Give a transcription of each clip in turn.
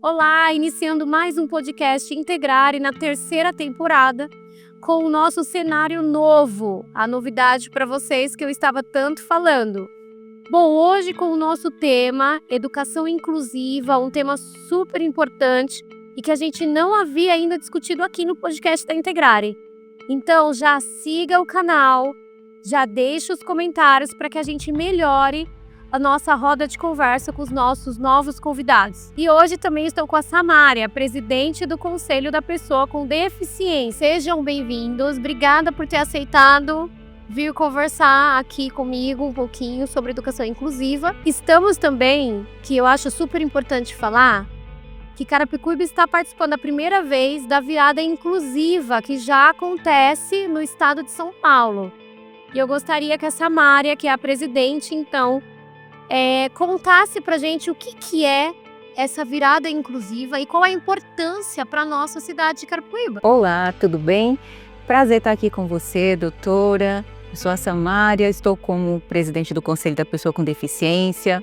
Olá, iniciando mais um podcast Integrare na terceira temporada com o nosso cenário novo, a novidade para vocês que eu estava tanto falando. Bom, hoje com o nosso tema Educação Inclusiva, um tema super importante e que a gente não havia ainda discutido aqui no podcast da Integrare. Então já siga o canal, já deixe os comentários para que a gente melhore a nossa roda de conversa com os nossos novos convidados. E hoje também estou com a Samária, presidente do Conselho da Pessoa com Deficiência. Sejam bem-vindos, obrigada por ter aceitado vir conversar aqui comigo um pouquinho sobre educação inclusiva. Estamos também, que eu acho super importante falar, que Carapicuíba está participando a primeira vez da virada inclusiva, que já acontece no estado de São Paulo. E eu gostaria que a Samária, que é a presidente, então, contasse pra gente o que é essa virada inclusiva e qual a importância para a nossa cidade de Carapicuíba. Olá, tudo bem? Prazer estar aqui com você, doutora. Eu sou a Samária, estou como presidente do Conselho da Pessoa com Deficiência.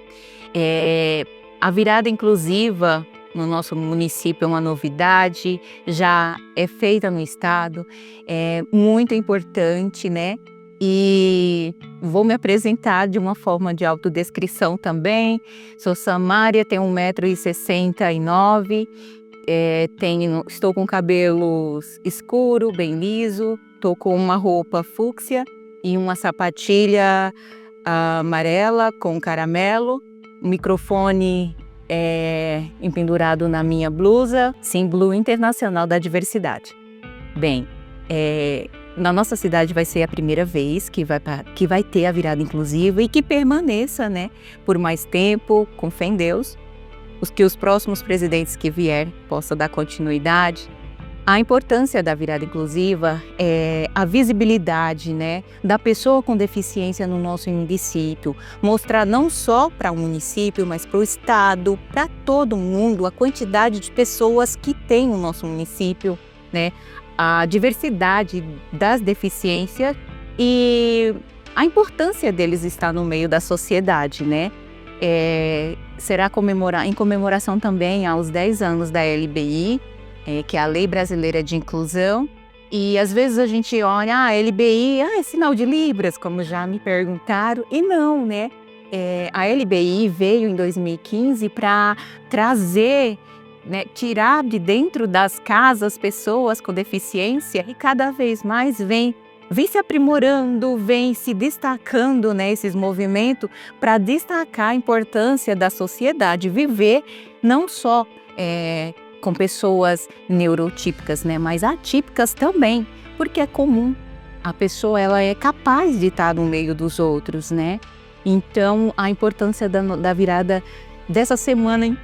A virada inclusiva no nosso município é uma novidade, já é feita no estado, é muito importante, né? E vou me apresentar de uma forma de autodescrição também. Sou Samária, tenho 1,69 m, estou com cabelos escuro, bem liso, estou com uma roupa fúcsia e uma sapatilha amarela com caramelo, o microfone empendurado na minha blusa, símbolo internacional da diversidade. Bem, na nossa cidade vai ser a primeira vez que vai ter a virada inclusiva e que permaneça, né, por mais tempo, com fé em Deus, que os próximos presidentes que vier possam dar continuidade. A importância da virada inclusiva é a visibilidade, né, da pessoa com deficiência no nosso município, mostrar não só para o município, mas para o estado, para todo mundo, a quantidade de pessoas que tem no nosso município, né, a diversidade das deficiências e a importância deles estar no meio da sociedade, né? Será em comemoração também aos 10 anos da LBI, que é a Lei Brasileira de Inclusão. E às vezes a gente olha, a LBI é sinal de Libras, como já me perguntaram, e não, né? A LBI veio em 2015 para trazer, né, tirar de dentro das casas pessoas com deficiência e cada vez mais vem se aprimorando, vem se destacando, né, esses movimentos para destacar a importância da sociedade viver não só com pessoas neurotípicas, né, mas atípicas também, porque é comum. A pessoa ela é capaz de estar no meio dos outros, né? Então a importância da virada dessa semana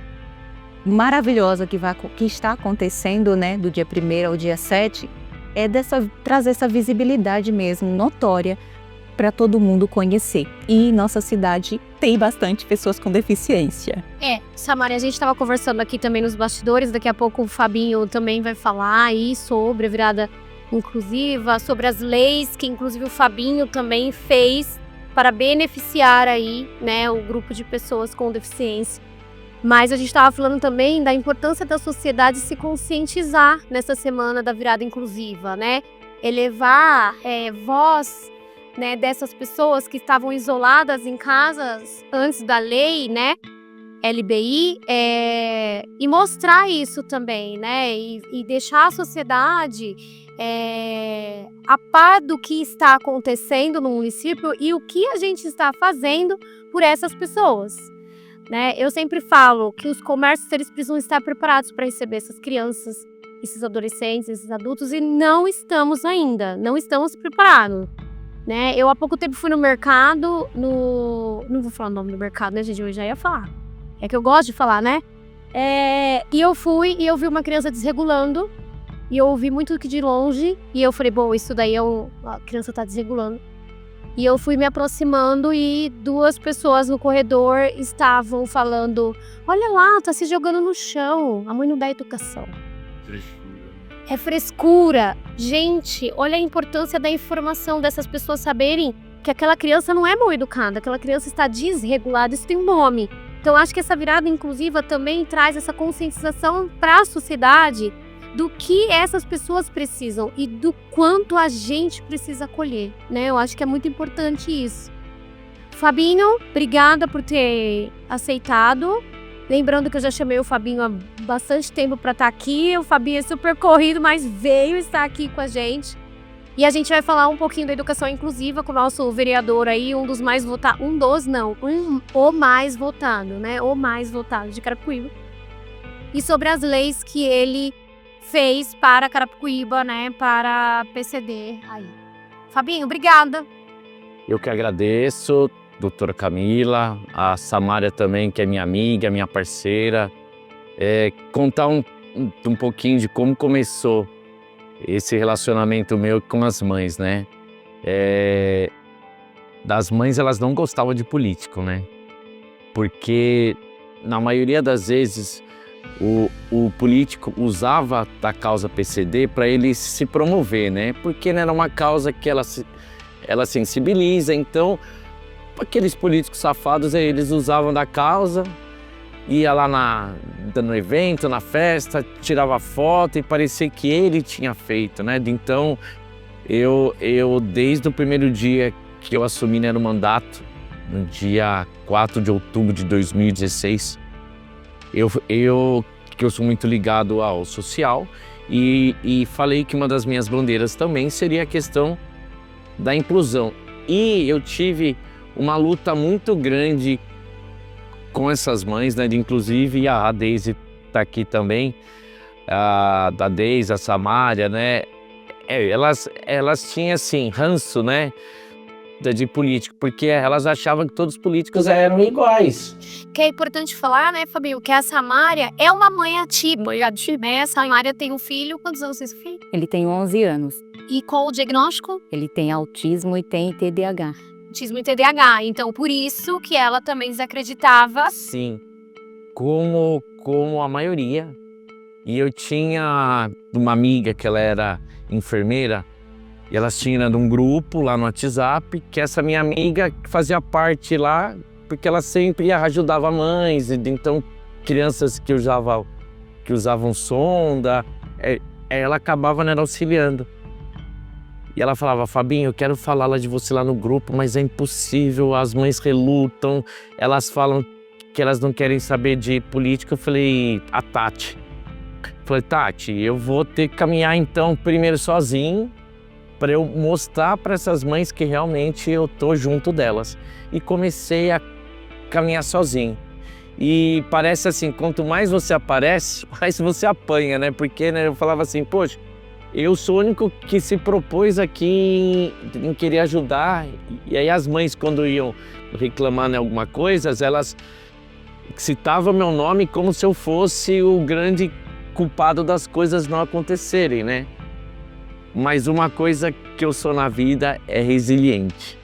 maravilhosa que está acontecendo, né, do dia 1º ao dia 7, trazer essa visibilidade mesmo, notória, para todo mundo conhecer. E nossa cidade tem bastante pessoas com deficiência. Samária, a gente estava conversando aqui também nos bastidores, daqui a pouco o Fabinho também vai falar aí sobre a virada inclusiva, sobre as leis que inclusive o Fabinho também fez para beneficiar aí, né, o grupo de pessoas com deficiência. Mas a gente estava falando também da importância da sociedade se conscientizar nessa semana da virada inclusiva, né? Elevar voz, né, dessas pessoas que estavam isoladas em casas antes da lei, né, LBI, e mostrar isso também, né? E deixar a sociedade a par do que está acontecendo no município e o que a gente está fazendo por essas pessoas. Né? Eu sempre falo que os comércios eles precisam estar preparados para receber essas crianças, esses adolescentes, esses adultos, e não estamos ainda, não estamos preparados. Né? Eu há pouco tempo fui no mercado, não vou falar o nome do mercado, né, gente? Eu já ia falar. É que eu gosto de falar, né? E eu fui e eu vi uma criança desregulando, e eu ouvi muito que de longe, e eu falei, bom, isso daí a criança tá desregulando. E eu fui me aproximando e 2 pessoas no corredor estavam falando, olha lá, tá se jogando no chão, a mãe não dá educação. É frescura. Gente, olha a importância da informação dessas pessoas saberem que aquela criança não é mal educada, aquela criança está desregulada, isso tem um nome. Então, acho que essa virada inclusiva também traz essa conscientização para a sociedade do que essas pessoas precisam e do quanto a gente precisa acolher, né? Eu acho que é muito importante isso. Fabinho, obrigada por ter aceitado. Lembrando que eu já chamei o Fabinho há bastante tempo para estar aqui. O Fabinho é super corrido, mas veio estar aqui com a gente. E a gente vai falar um pouquinho da educação inclusiva com o nosso vereador aí, o mais votado né? O mais votado de Carapicuíba. E sobre as leis que ele fez para Carapicuíba, né? Para PCD aí. Fabinho, obrigada. Eu que agradeço, doutora Camila, a Samária também, que é minha amiga, minha parceira. Contar um pouquinho de como começou esse relacionamento meu com as mães, né? Das mães, elas não gostavam de político, né? Porque, na maioria das vezes, o político usava da causa PCD para ele se promover, né? Porque era uma causa que ela sensibiliza, então, aqueles políticos safados, eles usavam da causa, ia lá no evento, na festa, tirava foto e parecia que ele tinha feito, né? Então, eu desde o primeiro dia que eu assumi, né, no mandato, no dia 4 de outubro de 2016, que eu sou muito ligado ao social e falei que uma das minhas bandeiras também seria a questão da inclusão. E eu tive uma luta muito grande com essas mães, né? Inclusive a Deise está aqui também, da Deise, a Samária, né? Elas tinham assim, ranço, né? De político, porque elas achavam que todos os políticos eram iguais. Que é importante falar, né, Fabinho, que a Samária é uma mãe ativa, né? A Samária tem um filho, quantos anos tem esse filho? Ele tem 11 anos. E qual o diagnóstico? Ele tem autismo e tem TDAH. Autismo e TDAH, então por isso que ela também desacreditava. Sim, como a maioria. E eu tinha uma amiga que ela era enfermeira, e elas tinham um grupo lá no WhatsApp, que essa minha amiga fazia parte lá, porque ela sempre ajudava mães, então crianças que usavam sonda, ela acabava, né, auxiliando. E ela falava: Fabinho, eu quero falar lá de você lá no grupo, mas é impossível, as mães relutam, elas falam que elas não querem saber de política. Eu falei: a Tati. Falei: Tati, eu vou ter que caminhar então primeiro sozinho, para eu mostrar para essas mães que realmente eu tô junto delas. E comecei a caminhar sozinho. E parece assim, quanto mais você aparece, mais você apanha, né? Porque, né, eu falava assim: poxa, eu sou o único que se propôs aqui em querer ajudar. E aí as mães, quando iam reclamar, né, alguma coisa, elas citavam meu nome como se eu fosse o grande culpado das coisas não acontecerem, né? Mas uma coisa que eu sou na vida é resiliente.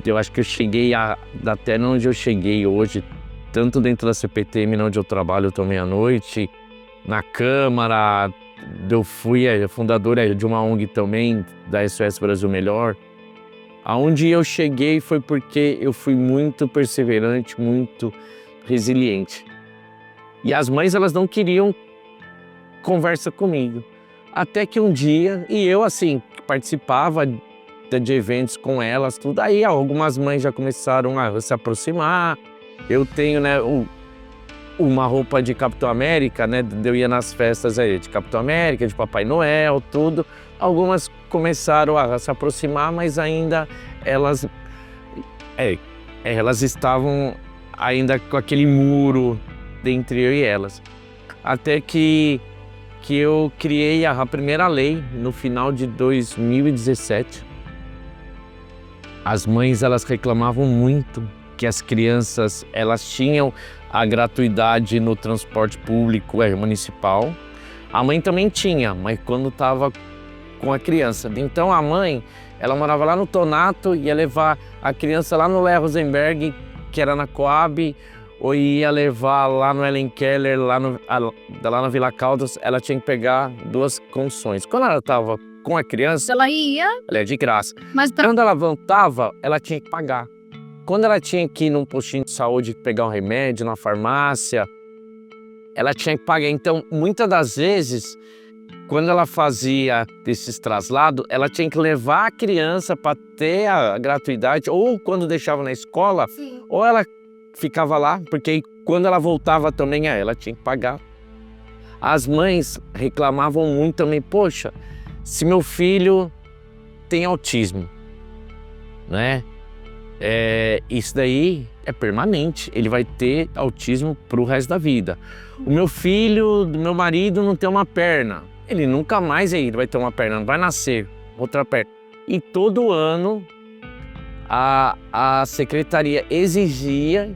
Eu acho que eu cheguei até onde eu cheguei hoje, tanto dentro da CPTM, onde eu trabalho também à noite, na Câmara. Eu fui a fundadora de uma ONG também, da SOS Brasil Melhor. Aonde eu cheguei foi porque eu fui muito perseverante, muito resiliente. E as mães, elas não queriam conversa comigo. Até que um dia, e eu assim, participava de eventos com elas, tudo. Aí algumas mães já começaram a se aproximar. Eu tenho, né, uma roupa de Capitão América, né? Eu ia nas festas aí de Capitão América, de Papai Noel, tudo. Algumas começaram a se aproximar, mas ainda elas estavam ainda com aquele muro entre eu e elas. Até que eu criei a primeira lei no final de 2017. As mães, elas reclamavam muito que as crianças, elas tinham a gratuidade no transporte público municipal. A mãe também tinha, mas quando estava com a criança. Então a mãe, ela morava lá no Tonato, ia levar a criança lá no Léo Rosenberg, que era na Coab, ou ia levar lá no Ellen Keller, lá na Vila Caldas. Ela tinha que pegar duas condições. Quando ela estava com a criança, Ela ia, ela é de graça. mas Quando ela voltava, ela tinha que pagar. quando ela tinha que ir num postinho de saúde pegar um remédio, na farmácia, ela tinha que pagar. Então, muitas das vezes, quando ela fazia esses traslados, ela tinha que levar a criança para ter a gratuidade, ou quando deixava na escola, ou ela ficava lá, porque aí, quando ela voltava também, ela tinha que pagar. As mães reclamavam muito também, poxa, se meu filho tem autismo, né? Isso daí é permanente, ele vai ter autismo pro resto da vida. O meu filho, do meu marido, não tem uma perna, ele nunca mais ele vai ter uma perna, não vai nascer outra perna. E todo ano a secretaria exigia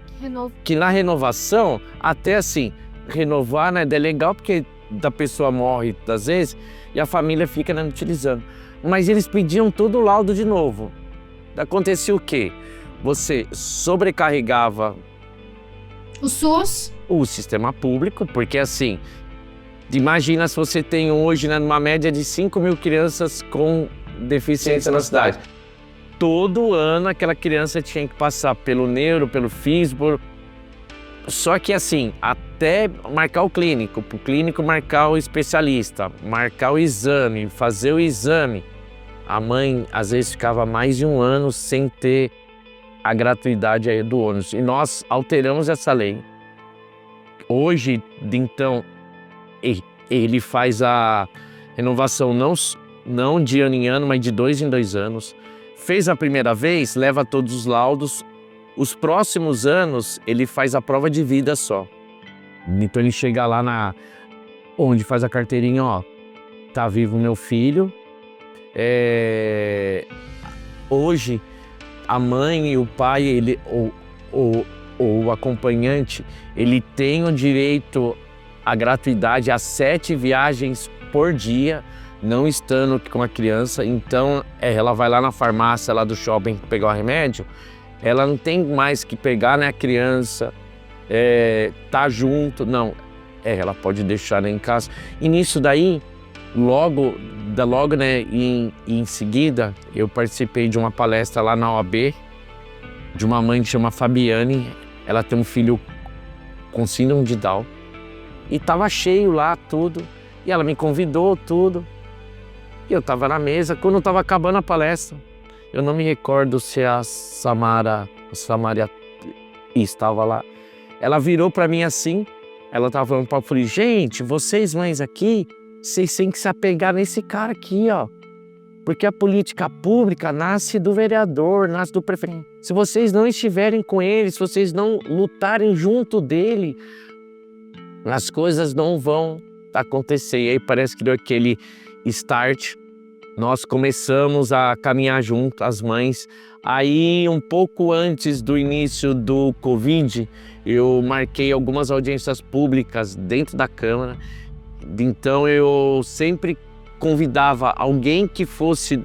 que na renovação, até assim, renovar, né, é legal porque da pessoa morre às vezes e a família fica, né, utilizando. Mas eles pediam todo o laudo de novo. Acontecia o quê? Você sobrecarregava o SUS, o sistema público, porque assim, imagina se você tem hoje, né, uma média de 5.000 crianças com deficiência na cidade. Todo ano aquela criança tinha que passar pelo neuro, pelo físio, só que assim, até marcar o clínico, para o clínico marcar o especialista, marcar o exame, fazer o exame, a mãe às vezes ficava mais de um ano sem ter a gratuidade aí do ônus. E nós alteramos essa lei. Hoje, então, ele faz a renovação não de ano em ano, mas de 2 em 2 anos. Fez a primeira vez, leva todos os laudos. Os próximos anos, ele faz a prova de vida só. Então ele chega lá onde faz a carteirinha, ó, tá vivo meu filho. Hoje, a mãe e o pai, ou o acompanhante, ele tem o direito à gratuidade a 7 viagens por dia, não estando com a criança. Então, ela vai lá na farmácia, lá do shopping, pegar o remédio, ela não tem mais que pegar, né, a criança, tá junto, não. Ela pode deixar, né, em casa. E nisso daí, logo, né, em seguida, eu participei de uma palestra lá na OAB, de uma mãe que chama Fabiane. Ela tem um filho com síndrome de Down. E tava cheio lá, tudo. E ela me convidou, tudo. E eu tava na mesa, quando tava acabando a palestra, eu não me recordo se a Samaria estava lá. Ela virou para mim assim, ela tava falando para eu falei, gente, vocês mães aqui, vocês têm que se apegar nesse cara aqui, ó. Porque a política pública nasce do vereador, nasce do prefeito. Se vocês não estiverem com ele, se vocês não lutarem junto dele, as coisas não vão acontecer. E aí parece que deu aquele start. Nós começamos a caminhar junto, as mães. Aí, um pouco antes do início do Covid, eu marquei algumas audiências públicas dentro da Câmara. Então, eu sempre convidava alguém que fosse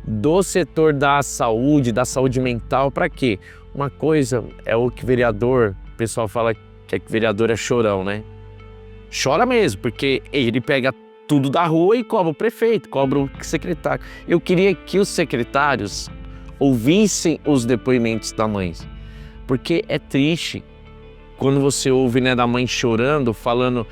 do setor da saúde mental. Para quê? Uma coisa é o que vereador, o pessoal fala que vereador é chorão, né? Chora mesmo, porque ele pega tudo da rua e cobra o prefeito, cobra o secretário. Eu queria que os secretários ouvissem os depoimentos da mãe, porque é triste quando você ouve, né, da mãe chorando, falando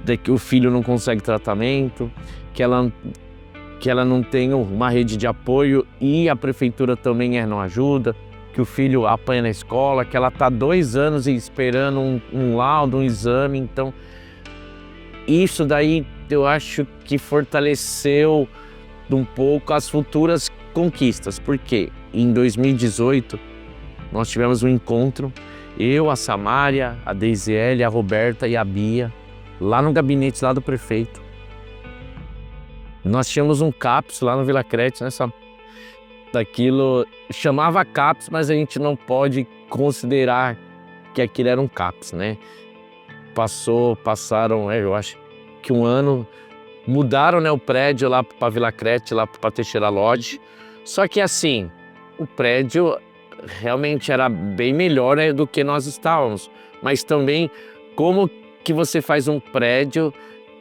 de que o filho não consegue tratamento, que ela não tem uma rede de apoio e a prefeitura também não ajuda, que o filho apanha na escola, que ela está 2 anos esperando um laudo, um exame. Então, isso daí eu acho que fortaleceu um pouco as futuras conquistas, porque em 2018 nós tivemos um encontro, eu, a Samária, a Deisiele, a Roberta e a Bia, lá no gabinete lá do prefeito. Nós tínhamos um CAPS lá no Vila Crete, daquilo chamava CAPS, mas a gente não pode considerar que aquilo era um CAPS, né? Passaram, eu acho que 1 ano, mudaram, né, o prédio lá para Vila Crete, lá para Teixeira Lodge. Só que assim, o prédio realmente era bem melhor, né, do que nós estávamos. Mas também, como que você faz um prédio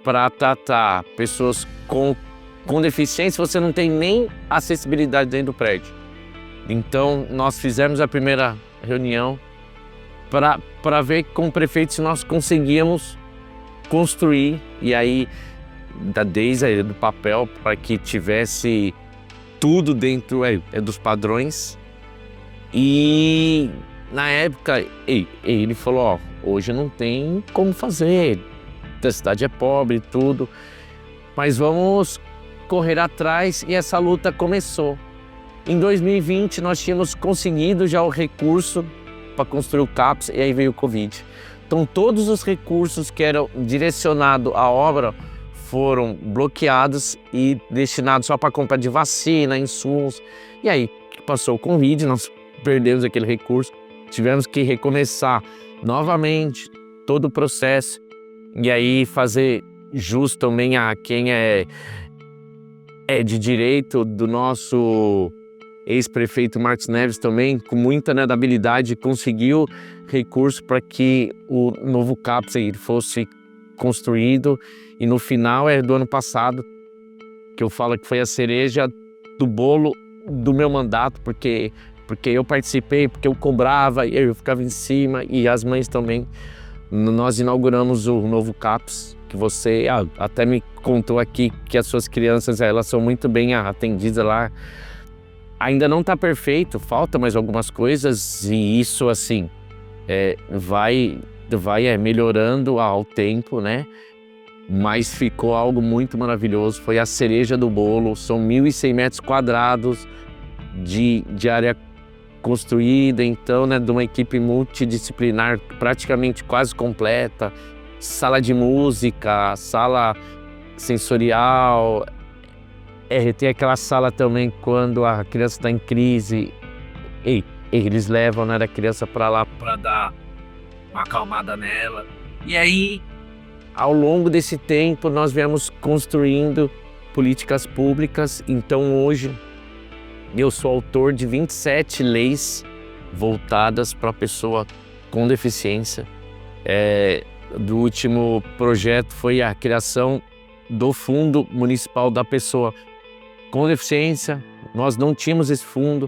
para tratar pessoas com deficiência, você não tem nem acessibilidade dentro do prédio. Então, nós fizemos a primeira reunião para ver com o prefeito se nós conseguíamos construir, e aí, desde do papel, para que tivesse tudo dentro dos padrões. E na época, ele falou, ó, hoje não tem como fazer, a cidade é pobre e tudo, mas vamos correr atrás, e essa luta começou. Em 2020, nós tínhamos conseguido já o recurso para construir o CAPS, e aí veio o Covid. Então, todos os recursos que eram direcionados à obra foram bloqueados e destinados só para compra de vacina, insumos. E aí, passou o Covid, nós perdemos aquele recurso, tivemos que recomeçar novamente todo o processo, e aí fazer jus também a quem é de direito do nosso ex-prefeito Marcos Neves também, com muita habilidade, conseguiu recurso para que o novo CAPS fosse construído. E no final do ano passado, que eu falo que foi a cereja do bolo do meu mandato, porque eu participei, porque eu cobrava, eu ficava em cima, e as mães também. Nós inauguramos o novo CAPS, que você até me contou aqui que as suas crianças, elas são muito bem atendidas lá. Ainda não está perfeito, falta mais algumas coisas, e isso assim vai melhorando ao tempo, né? Mas ficou algo muito maravilhoso, foi a cereja do bolo. São 1.100 metros quadrados de área construída, então, né, de uma equipe multidisciplinar praticamente quase completa, sala de música, sala sensorial. Tem aquela sala também quando a criança está em crise, eles levam, né, a criança para lá para dar uma acalmada nela. E aí, ao longo desse tempo, nós viemos construindo políticas públicas. Então hoje eu sou autor de 27 leis voltadas para a pessoa com deficiência. Do último projeto foi a criação do Fundo Municipal da Pessoa com Deficiência. Nós não tínhamos esse fundo,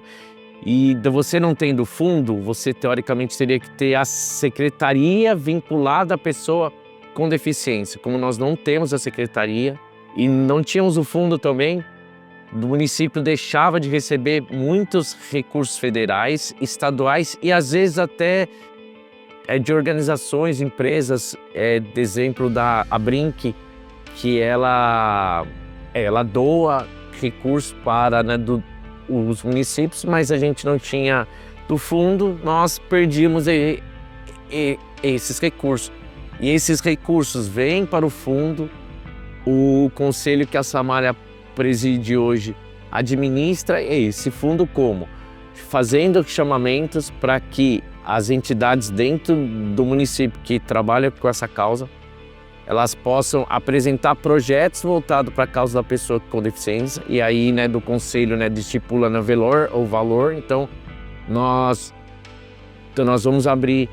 e você não tendo fundo, você teoricamente teria que ter a secretaria vinculada à pessoa com deficiência. Como nós não temos a secretaria e não tínhamos o fundo também, o município deixava de receber muitos recursos federais, estaduais e às vezes até de organizações, empresas, de exemplo da Brinq, que ela doa recursos para, né, os municípios, mas a gente não tinha do fundo, nós perdíamos esses recursos. E esses recursos vêm para o fundo, o conselho que a Samária preside hoje administra esse fundo como? Fazendo chamamentos para que as entidades dentro do município que trabalham com essa causa, elas possam apresentar projetos voltados para a causa da pessoa com deficiência, e aí, né, do conselho, né, estipula no valor. Então nós vamos abrir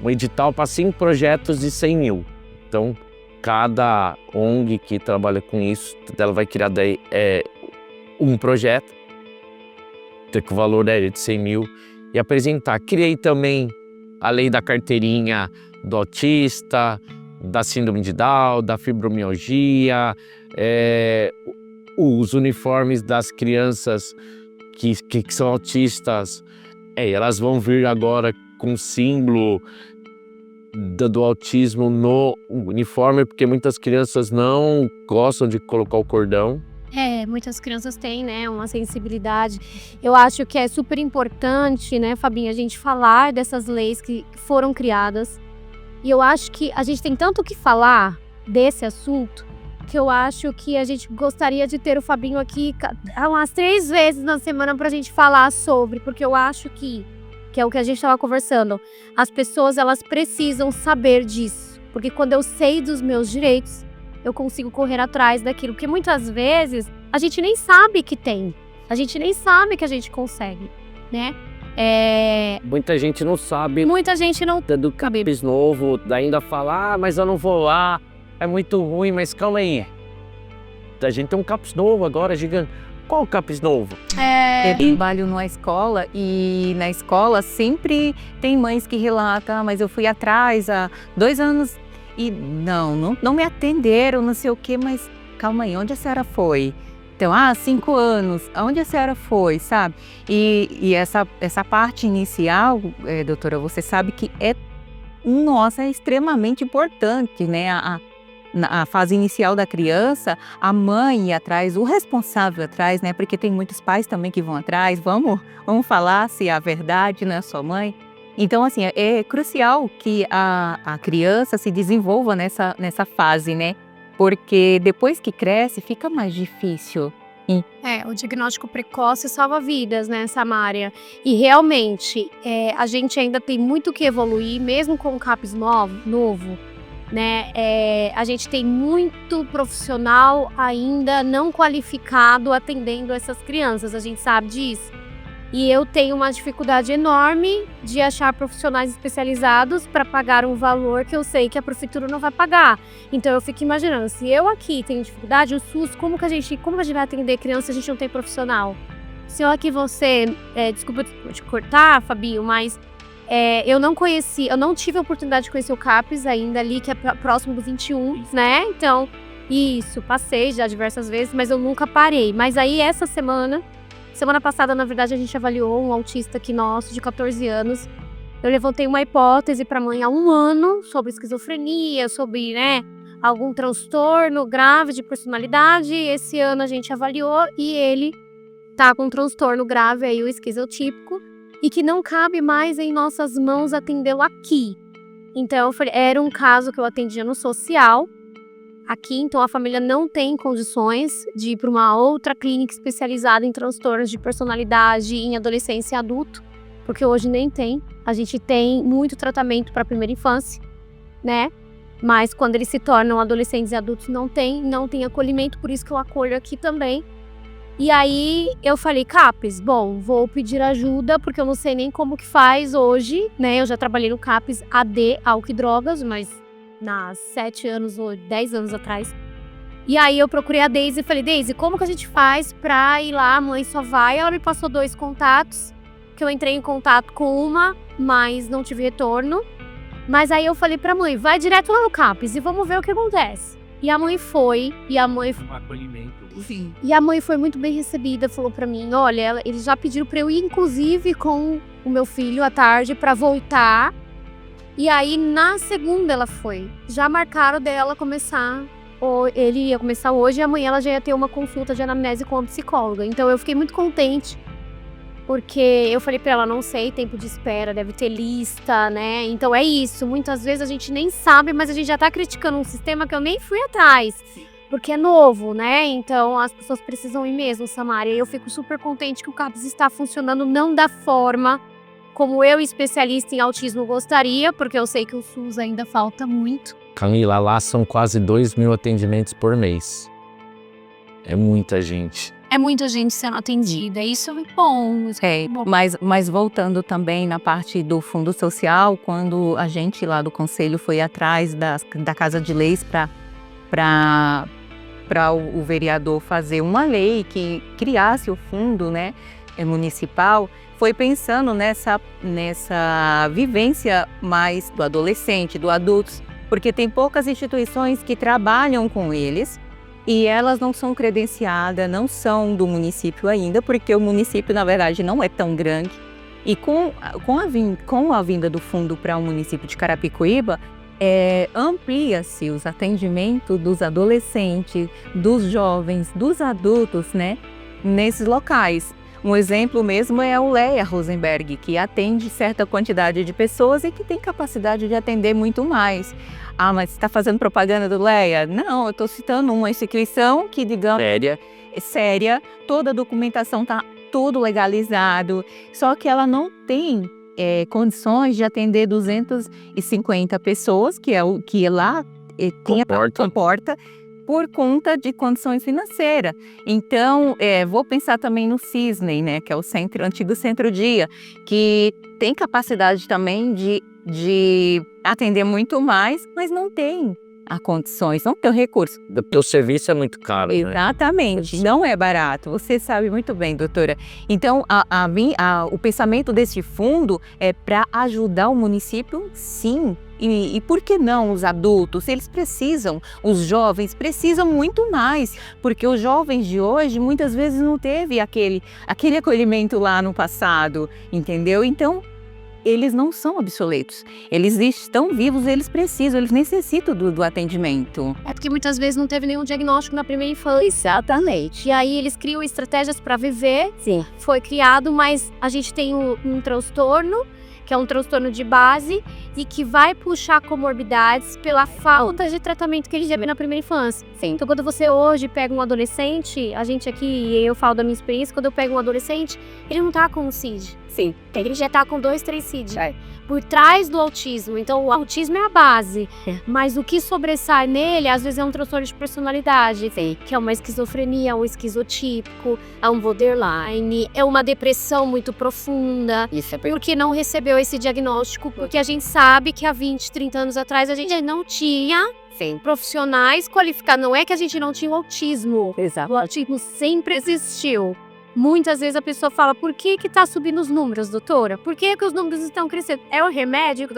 um edital para 5 projetos de 100 mil. Então cada ONG que trabalha com isso, ela vai criar daí um projeto, que o valor é de 100 mil, e apresentar. Criei também a lei da carteirinha do autista, da síndrome de Down, da fibromialgia, os uniformes das crianças que são autistas, elas vão vir agora com símbolo do autismo no uniforme, porque muitas crianças não gostam de colocar o cordão. Muitas crianças têm, né, uma sensibilidade. Eu acho que é super importante, né, Fabinho, a gente falar dessas leis que foram criadas. E eu acho que a gente tem tanto o que falar desse assunto, que eu acho que a gente gostaria de ter o Fabinho aqui umas 3 vezes na semana pra gente falar sobre, porque eu acho que é o que a gente estava conversando. As pessoas, elas precisam saber disso, porque quando eu sei dos meus direitos, eu consigo correr atrás daquilo, porque muitas vezes a gente nem sabe que tem, a gente nem sabe que a gente consegue, né? Muita gente não sabe. Muita gente não do CAPS novo, ainda fala, mas eu não vou lá, é muito ruim, mas calma aí. A gente tem um CAPS novo agora, gigante. Qual o CAPS novo? Eu trabalho numa escola e na escola sempre tem mães que relatam, mas eu fui atrás há 2 anos e não me atenderam, não sei o quê, mas calma aí, onde a senhora foi? Então, 5 anos, aonde a senhora foi, sabe? E essa parte inicial, doutora, você sabe que é extremamente importante, né? Na fase inicial da criança, a mãe ir atrás, o responsável atrás, né? Porque tem muitos pais também que vão atrás, vamos falar se é a verdade, né? Sua mãe. Então, assim, é crucial que a criança se desenvolva nessa fase, né? Porque depois que cresce, fica mais difícil. O diagnóstico precoce salva vidas, né, Samária? E realmente, a gente ainda tem muito que evoluir, mesmo com o CAPS novo, né? A gente tem muito profissional ainda não qualificado atendendo essas crianças, a gente sabe disso. E eu tenho uma dificuldade enorme de achar profissionais especializados para pagar um valor que eu sei que a prefeitura não vai pagar. Então eu fico imaginando, se eu aqui tenho dificuldade, o SUS, como a gente vai atender criança se a gente não tem profissional? Se eu aqui desculpa te cortar, Fabinho, mas eu não tive a oportunidade de conhecer o CAPS ainda ali, que é próximo do 21, né? Então, isso, passei já diversas vezes, mas eu nunca parei. Mas aí semana passada, na verdade, a gente avaliou um autista aqui nosso, de 14 anos. Eu levantei uma hipótese para a mãe há 1 ano sobre esquizofrenia, sobre, né, algum transtorno grave de personalidade. Esse ano a gente avaliou e ele tá com um transtorno grave aí, o esquizotípico, e que não cabe mais em nossas mãos atendê-lo aqui. Então, era um caso que eu atendia no social, aqui, então a família não tem condições de ir para uma outra clínica especializada em transtornos de personalidade em adolescência e adulto, porque hoje nem tem. A gente tem muito tratamento para a primeira infância, né? Mas quando eles se tornam adolescentes e adultos não tem acolhimento, por isso que eu acolho aqui também. E aí eu falei, CAPS, bom, vou pedir ajuda, porque eu não sei nem como que faz hoje, né? Eu já trabalhei no CAPS AD, álcool e drogas, mas há 7 anos ou 10 anos atrás. E aí eu procurei a Deise e falei, Deise, como que a gente faz pra ir lá? A mãe só vai. Ela me passou 2 contatos, que eu entrei em contato com uma, mas não tive retorno. Mas aí eu falei pra mãe, vai direto lá no CAPS e vamos ver o que acontece. E a mãe foi, Um acolhimento. Sim. E a mãe foi muito bem recebida, falou pra mim, olha, eles já pediram pra eu ir, inclusive, com o meu filho à tarde pra voltar. E aí, na segunda ela foi. Já marcaram dela começar, ele ia começar hoje e amanhã ela já ia ter uma consulta de anamnese com a psicóloga. Então eu fiquei muito contente, porque eu falei pra ela, não sei, tempo de espera, deve ter lista, né? Então é isso, muitas vezes a gente nem sabe, mas a gente já tá criticando um sistema que eu nem fui atrás. Porque é novo, né? Então as pessoas precisam ir mesmo, Samária. E eu fico super contente que o CAPS está funcionando, não da forma como eu, especialista em autismo, gostaria, porque eu sei que o SUS ainda falta muito. Camila, lá são quase 2.000 atendimentos por mês. É muita gente. É muita gente sendo atendida, isso é bom. Mas voltando também na parte do fundo social, quando a gente lá do conselho foi atrás da Casa de Leis para o vereador fazer uma lei que criasse o fundo, né, municipal, foi pensando nessa vivência mais do adolescente, do adulto, porque tem poucas instituições que trabalham com eles e elas não são credenciadas, não são do município ainda, porque o município, na verdade, não é tão grande. E com a vinda do fundo para o município de Carapicuíba, amplia-se os atendimentos dos adolescentes, dos jovens, dos adultos, né, nesses locais. Um exemplo mesmo é o Leia Rosenberg, que atende certa quantidade de pessoas e que tem capacidade de atender muito mais. Mas você está fazendo propaganda do Leia? Não, eu estou citando uma instituição que, digamos, é séria, toda a documentação está tudo legalizado, só que ela não tem condições de atender 250 pessoas, que é o que lá comporta, por conta de condições financeiras. Então, vou pensar também no Cisne, né, que é o antigo Centro-Dia, que tem capacidade também de atender muito mais, mas não tem há condições, não tem o recurso. Porque o serviço é muito caro, né? Exatamente, não é barato, você sabe muito bem, doutora. Então, o pensamento desse fundo é para ajudar o município, sim. E por que não os adultos? Eles precisam, os jovens precisam muito mais, porque os jovens de hoje muitas vezes não teve aquele acolhimento lá no passado, entendeu? Então, eles não são obsoletos, eles estão vivos, eles necessitam do atendimento. É porque muitas vezes não teve nenhum diagnóstico na primeira infância. Exatamente. E aí eles criam estratégias para viver. Sim. Foi criado, mas a gente tem um transtorno, que é um transtorno de base e que vai puxar comorbidades pela falta de tratamento que ele já vê na primeira infância. Sim. Então, quando você hoje pega um adolescente, a gente aqui, eu falo da minha experiência, quando eu pego um adolescente, ele não tá com um CID. Sim. Ele já tá com 2, 3 CID. Por trás do autismo. Então, o autismo é a base. Mas o que sobressai nele, às vezes, é um transtorno de personalidade. Sim. Que é uma esquizofrenia, um esquizotípico, é um borderline, é uma depressão muito profunda. Isso é Porque não recebeu esse diagnóstico. Porque a gente sabe que há 20, 30 anos atrás, a gente não tinha profissionais qualificados. Não é que a gente não tinha o autismo. Exato. O autismo sempre existiu. Muitas vezes a pessoa fala, por que tá subindo os números, doutora? Por que os números estão crescendo? É o remédio?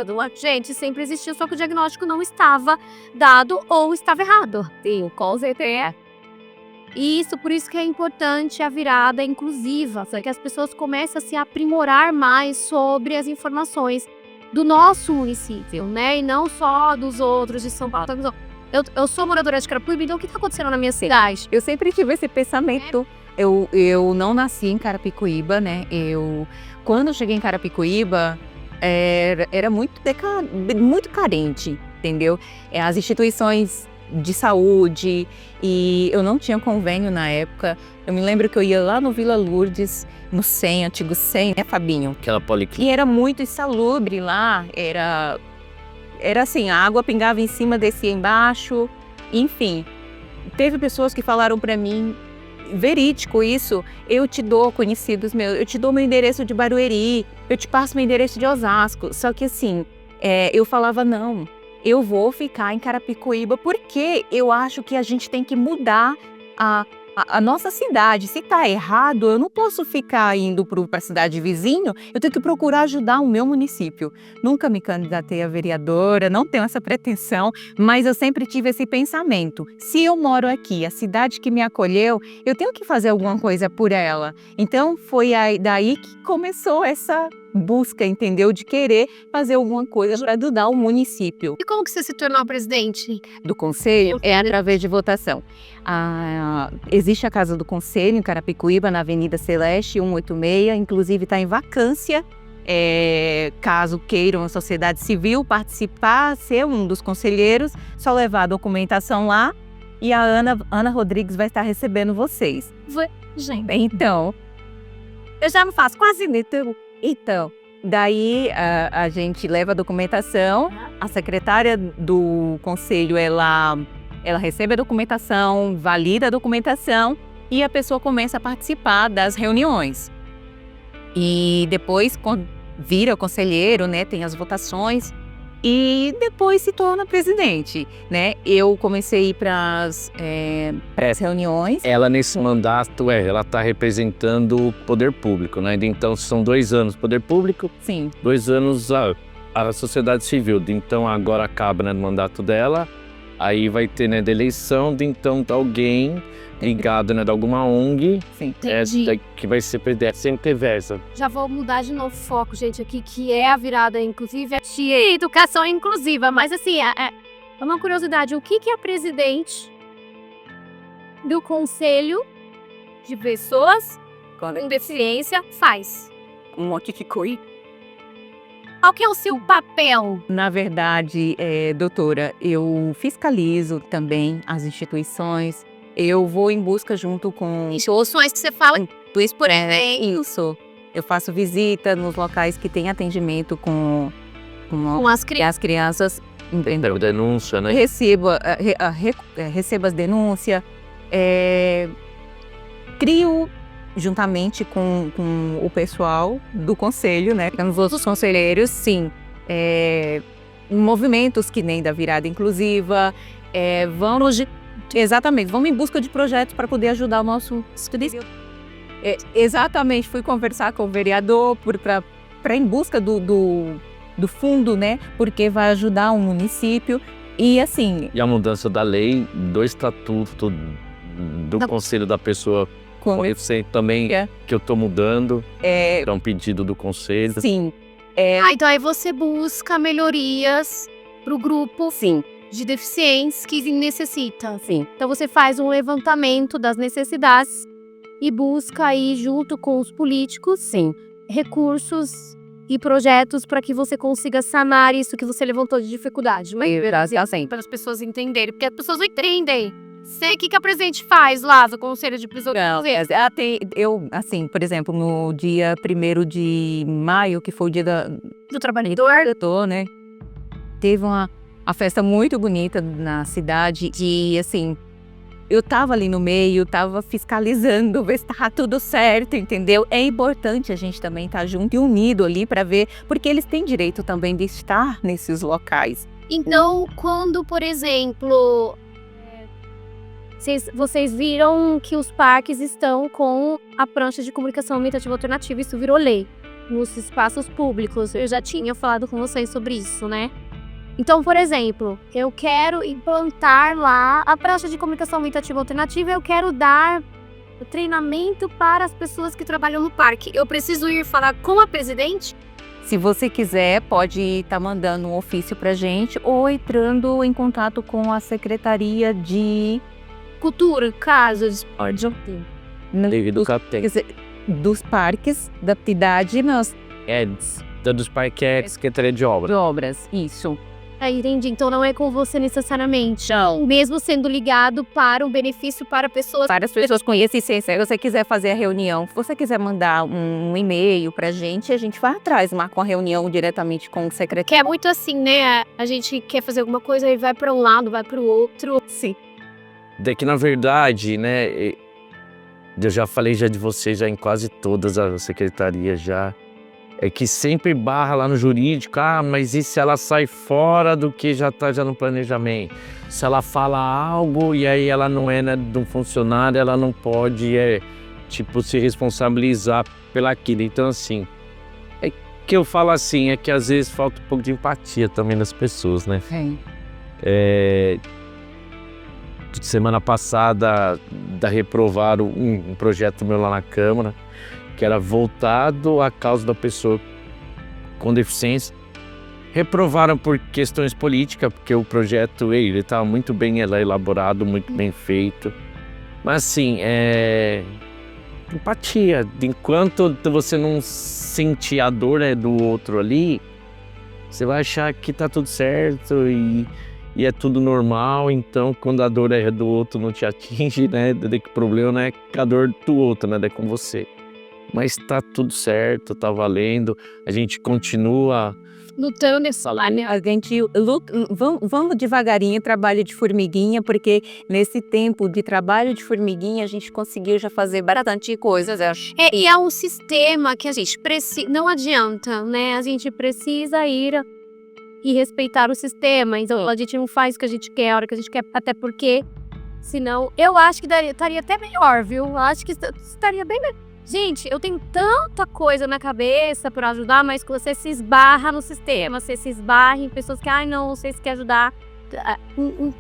Gente, sempre existiu, só que o diagnóstico não estava dado ou estava errado. Sim, com certeza. Isso, por isso que é importante a virada inclusiva, para que as pessoas comecem a se aprimorar mais sobre as informações do nosso município, né? E não só dos outros de São Paulo. Eu sou moradora de Carapicuíba, então o que está acontecendo na minha cidade? Eu sempre tive esse pensamento. Eu não nasci em Carapicuíba, né? Quando eu cheguei em Carapicuíba, era muito carente, entendeu? As instituições de saúde, e eu não tinha convênio na época. Eu me lembro que eu ia lá no Vila Lourdes, no SEM, antigo SEM, né, Fabinho? Aquela policlínica. E era muito insalubre lá, era assim, a água pingava em cima, descia embaixo, enfim. Teve pessoas que falaram para mim, verídico isso, eu te dou conhecidos meus, eu te dou meu endereço de Barueri, eu te passo meu endereço de Osasco. Só que assim, eu falava não, eu vou ficar em Carapicuíba porque eu acho que a gente tem que mudar a nossa cidade. Se tá errado, eu não posso ficar indo para a cidade vizinho, eu tenho que procurar ajudar o meu município. Nunca me candidatei a vereadora, não tenho essa pretensão, mas eu sempre tive esse pensamento. Se eu moro aqui, a cidade que me acolheu, eu tenho que fazer alguma coisa por ela. Então foi daí que começou essa busca, entendeu? De querer fazer alguma coisa para ajudar o município. E como que você se tornou presidente? Do conselho é através de votação. Existe a Casa do Conselho em Carapicuíba, na Avenida Celeste 186, inclusive está em vacância. Caso queiram a sociedade civil participar, ser um dos conselheiros, só levar a documentação lá e a Ana Rodrigues vai estar recebendo vocês. Gente, Então, eu já não faço quase nada. Então, daí a gente leva a documentação, a secretária do conselho, ela recebe a documentação, valida a documentação e a pessoa começa a participar das reuniões. E depois, quando vira conselheiro, né, tem as votações e depois se torna presidente, né? Eu comecei a ir para as reuniões. Ela, nesse mandato, ela está representando o poder público, né? Então, são 2 anos poder público, Sim. 2 anos a sociedade civil. Então, agora acaba, né, no mandato dela, aí vai ter, né, da eleição, então, alguém ligado, né, de alguma ONG, Sim. Entendi. que vai ser presidente, sempre versa. Já vou mudar de novo o foco, gente, aqui, que é a virada, inclusive, é educação inclusiva. Mas, assim, é uma curiosidade. O que a presidente do Conselho de Pessoas com Deficiência faz? Um monte de coisa. Qual que é o seu papel? Na verdade, doutora, eu fiscalizo também as instituições. Eu vou em busca junto com... Instituições que você fala do Isso. Eu faço visita nos locais que tem atendimento com as crianças. as crianças. Denúncia, né? Recebo as denúncias. Crio juntamente com o pessoal do conselho, né? Com os outros conselheiros, sim. movimentos que nem da virada inclusiva, vamos em busca de projetos para poder ajudar o nosso estudante. Exatamente, fui conversar com o vereador para em busca do fundo, né? Porque vai ajudar o município e assim. E a mudança da lei, do estatuto do Conselho da Pessoa com deficiência também, que eu estou mudando. É um pedido do Conselho. Sim. Então aí você busca melhorias para o grupo de deficientes que necessita. Sim. Então você faz um levantamento das necessidades e busca aí, junto com os políticos, recursos e projetos para que você consiga sanar isso que você levantou de dificuldade. Mas para as pessoas entenderem, porque as pessoas não entendem. Sei o que a presidente faz lá no Conselho de Prisioneiros. Por exemplo, no dia 1º de maio, que foi o dia do trabalhador, né? Teve uma festa muito bonita na cidade e, assim, eu tava ali no meio, tava fiscalizando, ver se tava tudo certo, entendeu? É importante a gente também estar junto e unido ali para ver, porque eles têm direito também de estar nesses locais. Então, quando, por exemplo, vocês viram que os parques estão com a prancha de comunicação aumentativa alternativa, isso virou lei nos espaços públicos. Eu já tinha falado com vocês sobre isso, né? Então, por exemplo, eu quero implantar lá a prancha de comunicação aumentativa alternativa, eu quero dar treinamento para as pessoas que trabalham no parque. Eu preciso ir falar com a presidente? Se você quiser, pode estar mandando um ofício para a gente ou entrando em contato com a Secretaria de Cultura, Casas, dos parques da cidade. Dos parques é Secretaria de Obras. Isso. Entendi. Então não é com você necessariamente. Não. Mesmo sendo ligado para um benefício para pessoas. Para as pessoas com deficiência. Se você quiser fazer a reunião, se você quiser mandar um e-mail pra gente, a gente vai atrás, marca uma reunião diretamente com o secretário. Que é muito assim, né? A gente quer fazer alguma coisa e vai para um lado, vai para o outro. Sim. Daqui, na verdade, né? Eu já falei de vocês em quase todas as secretarias já. É que sempre barra lá no jurídico, mas e se ela sai fora do que já está no planejamento? Se ela fala algo e aí ela não é, né, de um funcionário, ela não pode, se responsabilizar pelaquilo. Então, assim, é que eu falo assim, é que às vezes falta um pouco de empatia também nas pessoas, né? Semana passada, reprovaram um projeto meu lá na Câmara, que era voltado à causa da pessoa com deficiência. Reprovaram por questões políticas, porque o projeto ele estava muito bem elaborado, muito bem feito. Mas assim, empatia. Enquanto você não sentir a dor do outro ali, você vai achar que tá tudo certo e é tudo normal. Então, quando a dor do outro não te atinge, né, o problema não é com a dor do outro, né, é com você. Mas tá tudo certo, tá valendo, a gente continua lutando nesse salário, né? A gente vamos devagarinho, trabalho de formiguinha, porque nesse tempo de trabalho de formiguinha a gente conseguiu já fazer bastante coisas, acho. E é um sistema que a gente precisa, não adianta, né? A gente precisa ir e respeitar o sistema. Então a gente não faz o que a gente quer, a hora que a gente quer, até porque senão eu acho que estaria até melhor, viu? Eu acho que estaria bem melhor. Gente, eu tenho tanta coisa na cabeça para ajudar, mas que você se esbarra no sistema, você se esbarra em pessoas que, não sei se quer ajudar.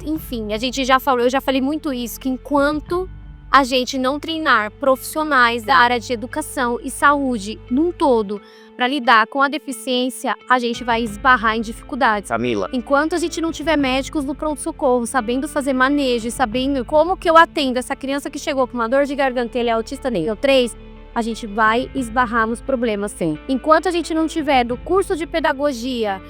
Enfim, a gente já falou, eu já falei muito isso, que enquanto a gente não treinar profissionais da área de educação e saúde num todo para lidar com a deficiência, a gente vai esbarrar em dificuldades. Camila. Enquanto a gente não tiver médicos no pronto-socorro, sabendo fazer manejo, sabendo como que eu atendo essa criança que chegou com uma dor de garganta, ele é autista nível 3, a gente vai esbarrar nos problemas, sim. Enquanto a gente não tiver do curso de pedagogia,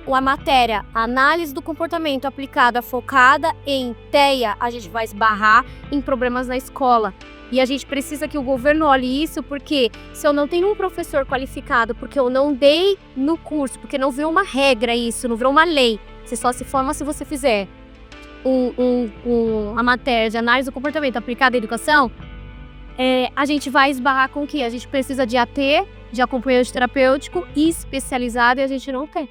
a matéria, a análise do comportamento aplicada, focada em TEA, a gente vai esbarrar em problemas na escola. E a gente precisa que o governo olhe isso, porque se eu não tenho um professor qualificado, porque eu não dei no curso, porque não virou uma regra isso, não virou uma lei, você só se forma se você fizer a matéria de análise do comportamento aplicada à educação, a gente vai esbarrar com o quê? A gente precisa de AT, de acompanhante terapêutico especializado, e a gente não tem.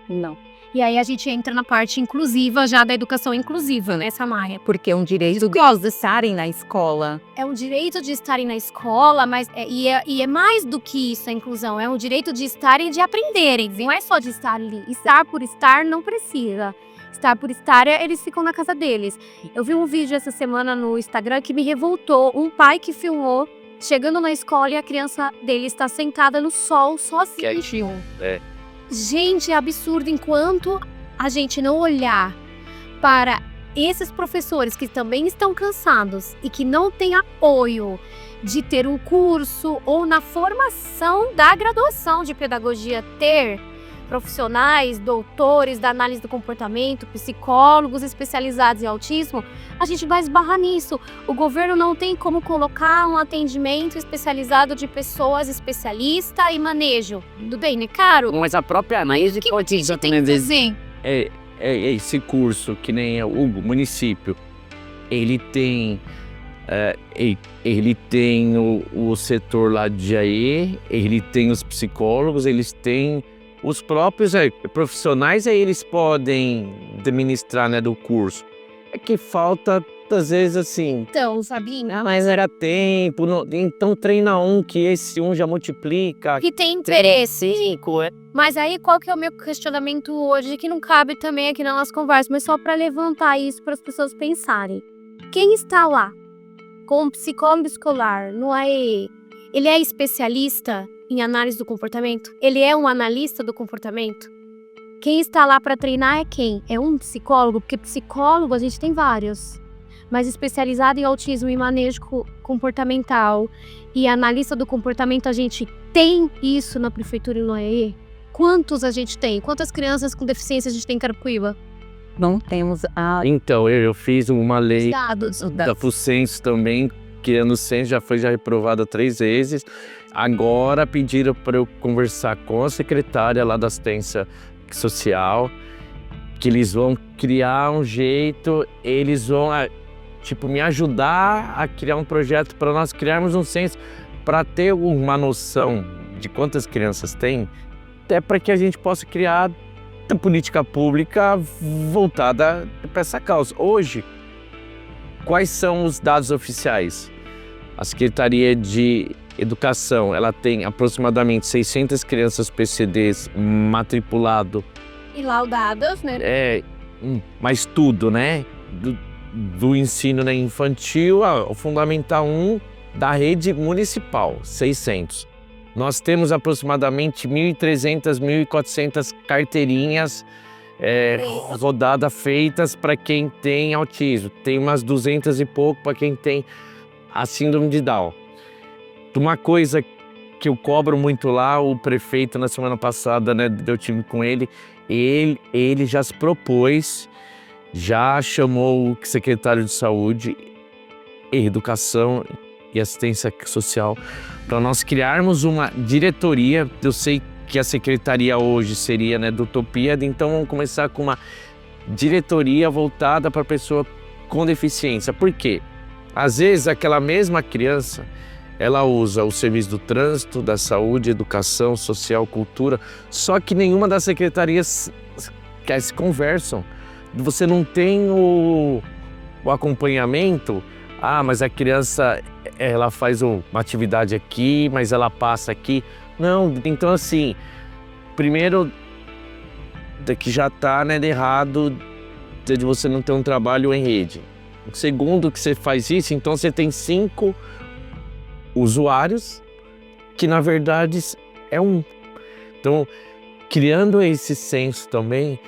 Não. E aí a gente entra na parte inclusiva, já da educação inclusiva, né, Samaya? Porque é um direito deles estarem na escola. É um direito de estarem na escola, mas é mais do que isso a inclusão. É um direito de estarem e de aprenderem. Não é só de estar ali. Estar por estar não precisa. Estar por estar, eles ficam na casa deles. Eu vi um vídeo essa semana no Instagram que me revoltou. Um pai que filmou chegando na escola e a criança dele está sentada no sol, sozinha. Gente, é absurdo. Enquanto a gente não olhar para esses professores que também estão cansados e que não têm apoio de ter um curso ou na formação da graduação de pedagogia, ter profissionais, doutores da análise do comportamento, psicólogos especializados em autismo, a gente vai esbarrar nisso. O governo não tem como colocar um atendimento especializado de pessoas especialista e manejo. Tudo bem, né, caro? Mas a própria análise que autismo tem que fazer? Esse curso, que nem o município, ele tem o setor lá de AE, ele tem os psicólogos, eles têm os próprios profissionais, aí eles podem administrar, né, do curso. É que falta, às vezes, assim... Então, Sabina... mas era tempo, então treina um, que esse um já multiplica. Que tem interesse. Mas aí, qual que é o meu questionamento hoje, que não cabe também aqui na nossa conversa, mas só para levantar isso para as pessoas pensarem. Quem está lá com um psicólogo escolar no AE, ele é especialista em análise do comportamento? Ele é um analista do comportamento? Quem está lá para treinar é quem? É um psicólogo? Porque psicólogo a gente tem vários, mas especializado em autismo e manejo comportamental e analista do comportamento, a gente tem isso na prefeitura e no AE? Quantos a gente tem? Quantas crianças com deficiência a gente tem em Carapicuíba? Não temos a... Então, eu fiz uma lei Dados. da FUCENS também, que ano censo já foi reprovada 3 vezes. Agora pediram para eu conversar com a secretária lá da assistência social, que eles vão criar um jeito, eles vão me ajudar a criar um projeto para nós criarmos um censo, para ter uma noção de quantas crianças tem, até para que a gente possa criar uma política pública voltada para essa causa. Hoje, quais são os dados oficiais? A Secretaria de Educação, ela tem aproximadamente 600 crianças PCDs matriculado. E laudadas, né? Mas tudo, né? Do ensino, né, infantil ao Fundamental 1 da rede municipal, 600. Nós temos aproximadamente 1.300, 1.400 carteirinhas rodadas feitas para quem tem autismo. Tem umas 200 e pouco para quem tem a síndrome de Down. Uma coisa que eu cobro muito lá, o prefeito na semana passada, né, eu tive com ele já se propôs, já chamou o secretário de Saúde, Educação e Assistência Social para nós criarmos uma diretoria. Eu sei que a secretaria hoje seria, né, do Utopia, então vamos começar com uma diretoria voltada para a pessoa com deficiência. Por quê? Às vezes aquela mesma criança, ela usa o serviço do trânsito, da saúde, educação, social, cultura, só que nenhuma das secretarias se conversam. Você não tem o acompanhamento. Mas a criança, ela faz uma atividade aqui, mas ela passa aqui. Não, então assim, primeiro, que já está, né, errado de você não ter um trabalho em rede. Segundo, que você faz isso, então você tem 5 usuários, que na verdade é um. Então, criando esse senso também,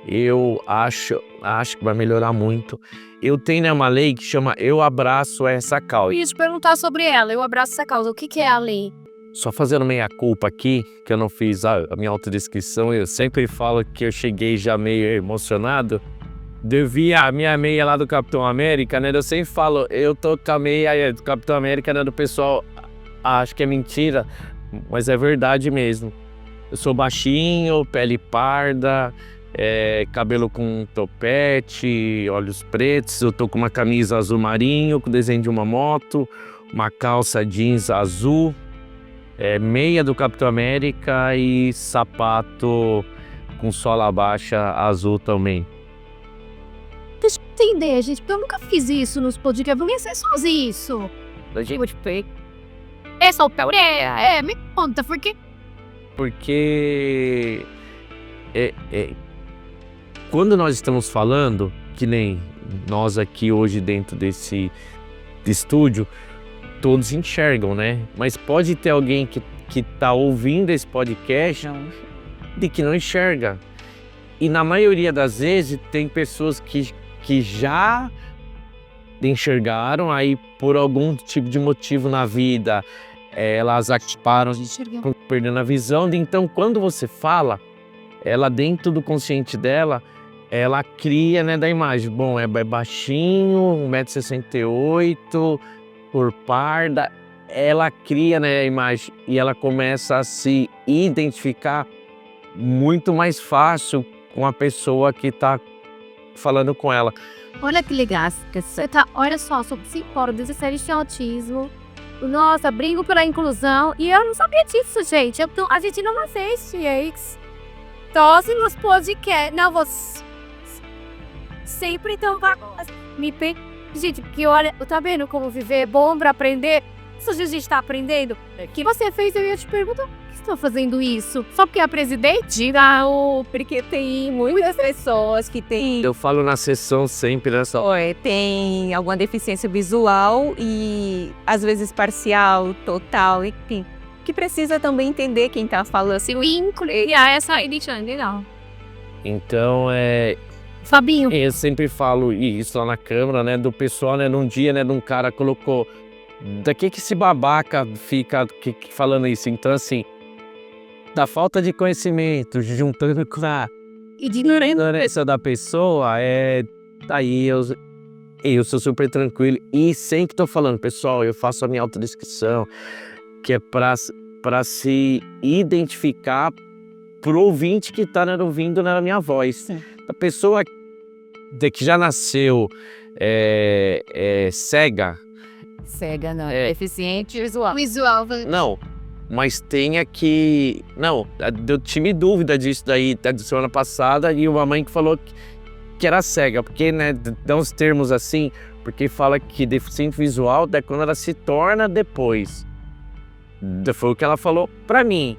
eu acho que vai melhorar muito. Eu tenho, né, uma lei que chama Eu Abraço Essa Causa. Eu ia te perguntar sobre ela, Eu Abraço Essa Causa. O que é a lei? Só fazendo meia culpa aqui, que eu não fiz a minha autodescrição, eu sempre falo que eu cheguei já meio emocionado. Eu vi a minha meia lá do Capitão América, né? Eu sempre falo, eu tô com a meia do Capitão América, né? Do pessoal acho que é mentira, mas é verdade mesmo. Eu sou baixinho, pele parda, cabelo com topete, olhos pretos, eu tô com uma camisa azul marinho, com desenho de uma moto, uma calça jeans azul, meia do Capitão América e sapato com sola baixa azul também. Deixa eu entender, gente, porque eu nunca fiz isso nos podcasts. Por que vocês fazem isso? Essa altaria, me conta, por quê? Porque quando nós estamos falando, que nem nós aqui hoje dentro desse estúdio, todos enxergam, né? Mas pode ter alguém que tá ouvindo esse podcast de que não enxerga. E na maioria das vezes tem pessoas que já enxergaram, aí por algum tipo de motivo na vida, elas acabaram perdendo a visão. Então quando você fala, ela dentro do consciente dela, ela cria, né, da imagem. Bom, é baixinho, 1,68 m, cor parda. Ela cria, né, a imagem e ela começa a se identificar muito mais fácil com a pessoa que está falando com ela. Olha que legal, você tá, olha só, sou psicóloga, 17 de autismo. Nossa, brigo pela inclusão e eu não sabia disso, gente. A gente não assiste isso. Todos nos podcasts, não, você sempre tão gente, porque olha, tá vendo como viver é bom pra aprender? Isso a gente tá aprendendo. O que você fez, eu ia te perguntar, por que você tá fazendo isso? Só porque é a presidente? Não, porque tem muitas pessoas que têm... Eu falo na sessão sempre, né? Tem alguma deficiência visual e às vezes parcial, total, enfim. Que precisa também entender quem tá falando. Se incluir essa identidade, não. Então, Fabinho. eu sempre falo isso lá na câmara, né? Do pessoal, né? Num dia, né? De um cara colocou... Daqui que esse babaca fica falando isso? Então, assim... Da falta de conhecimento, juntando com a ignorância da pessoa, aí eu sou super tranquilo. E sempre tô falando, pessoal, eu faço a minha autodescrição, que é para se identificar pro ouvinte que tá ouvindo na minha voz. Sim. A pessoa que já nasceu cega. Cega, não. Deficiente visual. Não, mas tenha que... Não, eu tive dúvida disso daí da semana passada e uma mãe que falou que era cega, porque, né, dá uns termos assim, porque fala que deficiente visual é quando ela se torna depois. Foi o que ela falou pra mim.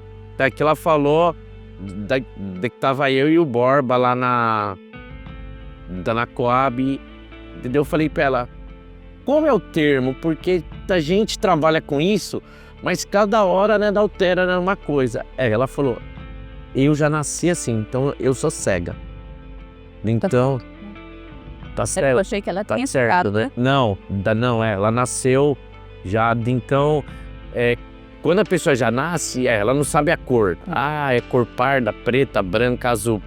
Que ela falou que tava eu e o Borba lá na Coab. Entendeu? Eu falei pra ela, como é o termo? Porque a gente trabalha com isso, mas cada hora, né, altera, né, uma coisa. Ela falou, eu já nasci assim, então eu sou cega. Então, tá certo. Eu achei que ela tá tinha certo, ficado, né? Não, ela nasceu já, então... Quando a pessoa já nasce, ela não sabe a cor. É cor parda, preta, branca, azul.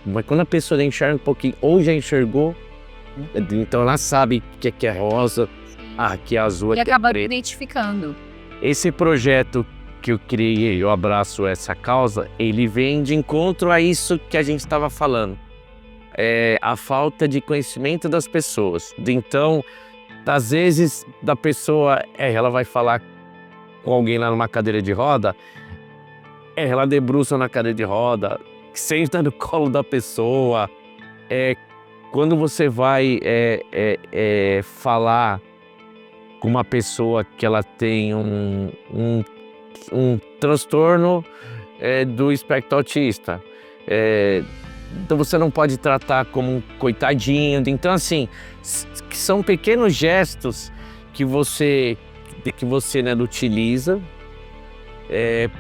Mas quando a pessoa enxerga um pouquinho, ou já enxergou, então ela sabe que aqui é rosa, aqui é azul, aqui é acaba preto. identificando. Esse projeto que eu criei, eu abraço essa causa, ele vem de encontro a isso que a gente estava falando. A falta de conhecimento das pessoas. Então, às vezes, da pessoa, ela vai falar com alguém lá numa cadeira de roda, ela debruça na cadeira de roda, senta no colo da pessoa. Quando você vai falar com uma pessoa que ela tem um transtorno do espectro autista, então você não pode tratar como um coitadinho. Então, assim, são pequenos gestos que você né, utiliza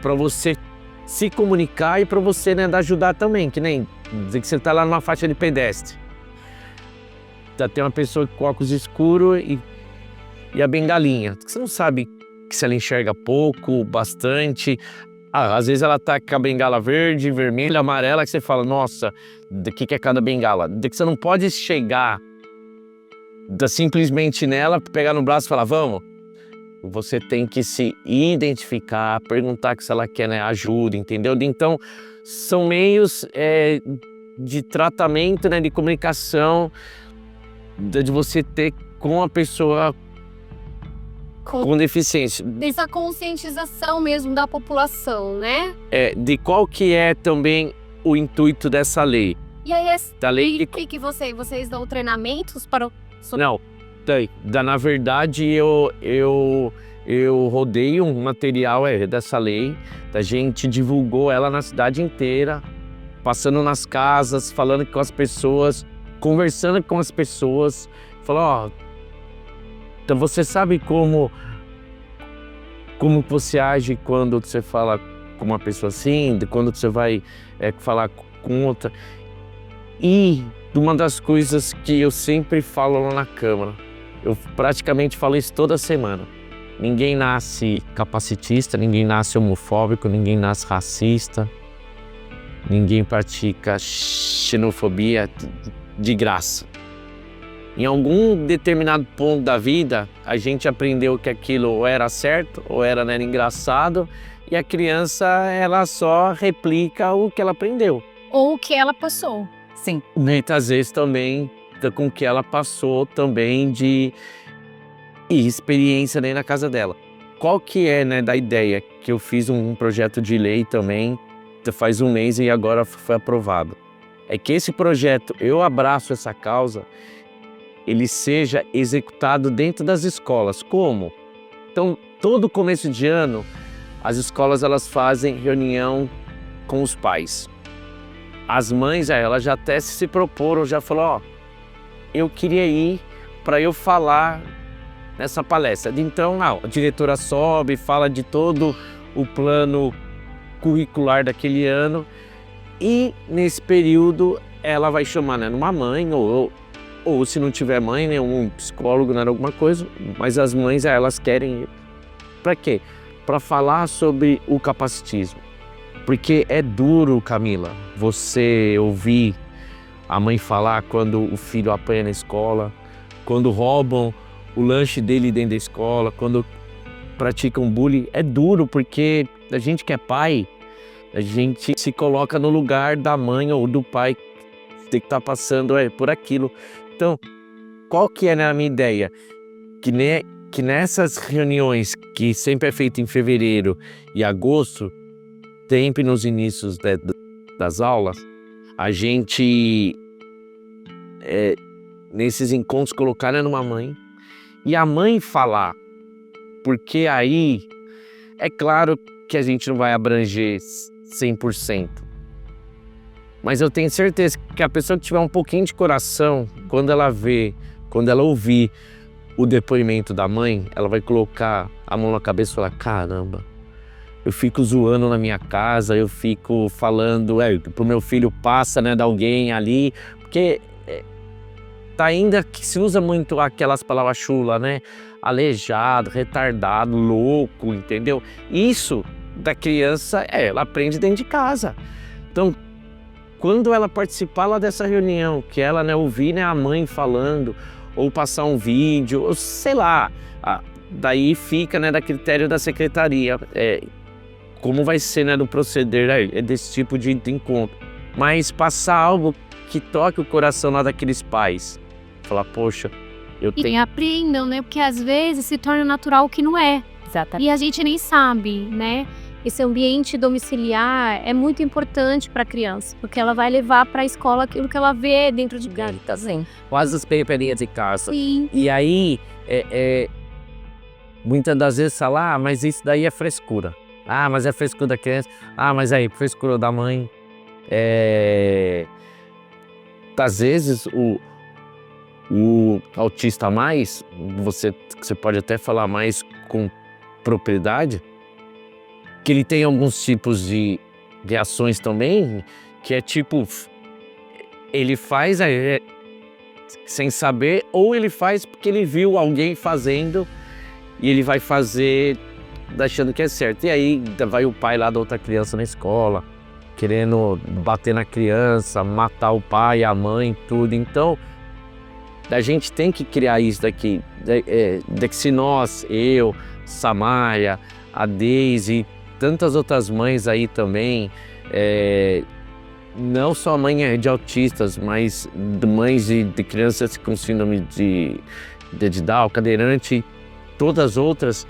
para você se comunicar e para você, né, ajudar também, que nem dizer que você está lá numa faixa de pedestre. Tem uma pessoa com óculos escuros e a bengalinha. Você não sabe se ela enxerga pouco, bastante. Às vezes ela tá com a bengala verde, vermelha, amarela, que você fala, nossa, do que é cada bengala? De que você não pode chegar simplesmente nela, pegar no braço e falar, vamos. Você tem que se identificar, perguntar se ela quer, né, ajuda, entendeu? Então, são meios de tratamento, né, de comunicação, de você ter com a pessoa com deficiência. Dessa conscientização mesmo da população, né? De qual que é também o intuito dessa lei? E aí, Da lei que vocês dão treinamentos para... Não, na verdade eu rodei um material dessa lei, a gente divulgou ela na cidade inteira, passando nas casas, falando com as pessoas, conversando com as pessoas, falou, ó, então você sabe como você age quando você fala com uma pessoa assim, quando você vai falar com outra. E uma das coisas que eu sempre falo lá na Câmara, eu praticamente falo isso toda semana. Ninguém nasce capacitista, ninguém nasce homofóbico, ninguém nasce racista, ninguém pratica xenofobia de graça. Em algum determinado ponto da vida, a gente aprendeu que aquilo ou era certo ou era engraçado, e a criança ela só replica o que ela aprendeu. Ou o que ela passou. Sim. Muitas vezes também com o que ela passou também de experiência na casa dela. Qual que é da ideia? Que eu fiz um projeto de lei também, faz um mês e agora foi aprovado. É que esse projeto, eu abraço essa causa, ele seja executado dentro das escolas. Como? Então, todo começo de ano, as escolas elas fazem reunião com os pais. As mães, elas já até se proporam, já falaram, ó, eu queria ir para eu falar nessa palestra. Então, a diretora sobe, fala de todo o plano curricular daquele ano e nesse período ela vai chamar uma mãe ou se não tiver mãe, um psicólogo, alguma coisa, mas as mães, elas querem ir. Para quê? Para falar sobre o capacitismo. Porque é duro, Camila, você ouvir a mãe falar quando o filho apanha na escola, quando roubam o lanche dele dentro da escola, quando praticam bullying. É duro porque a gente que é pai, a gente se coloca no lugar da mãe ou do pai que tem que estar passando por aquilo. Então, qual que é a minha ideia? Que nessas reuniões que sempre é feita em fevereiro e agosto, sempre nos inícios das aulas, a gente, nesses encontros, colocar numa mãe e a mãe falar, porque aí, é claro que a gente não vai abranger 100%, mas eu tenho certeza que a pessoa que tiver um pouquinho de coração, quando ela ouvir o depoimento da mãe, ela vai colocar a mão na cabeça e falar, caramba, eu fico zoando na minha casa, eu fico falando pro meu filho, passa de alguém ali, porque ainda que se usa muito aquelas palavras chula, aleijado, retardado, louco, entendeu? Isso da criança, ela aprende dentro de casa. Então, quando ela participar lá dessa reunião, que ela ouvir a mãe falando, ou passar um vídeo, ou sei lá, daí fica da critério da secretaria, como vai ser no proceder desse tipo de encontro. Mas passar algo que toque o coração lá daqueles pais. Falar, poxa, eu tenho... E aprendam, porque às vezes se torna natural o que não é. Exatamente. E a gente nem sabe, Esse ambiente domiciliar é muito importante para a criança, porque ela vai levar para a escola aquilo que ela vê dentro de casa. Sim. Quase as periferias de casa. Sim. E aí, muitas das vezes fala, mas isso daí é frescura. Mas é frescura da criança. Mas aí, frescura da mãe. Às vezes, o autista mais, você pode até falar mais com propriedade, que ele tem alguns tipos de ações também, que é tipo, ele faz sem saber, ou ele faz porque ele viu alguém fazendo e ele vai fazer achando que é certo. E aí vai o pai lá da outra criança na escola, querendo bater na criança, matar o pai, a mãe, tudo. Então, a gente tem que criar isso daqui. Se nós, eu, Samária, a Deise, tantas outras mães aí também, não só mãe de autistas, mas mães de crianças com síndrome de Down, cadeirante, todas as outras,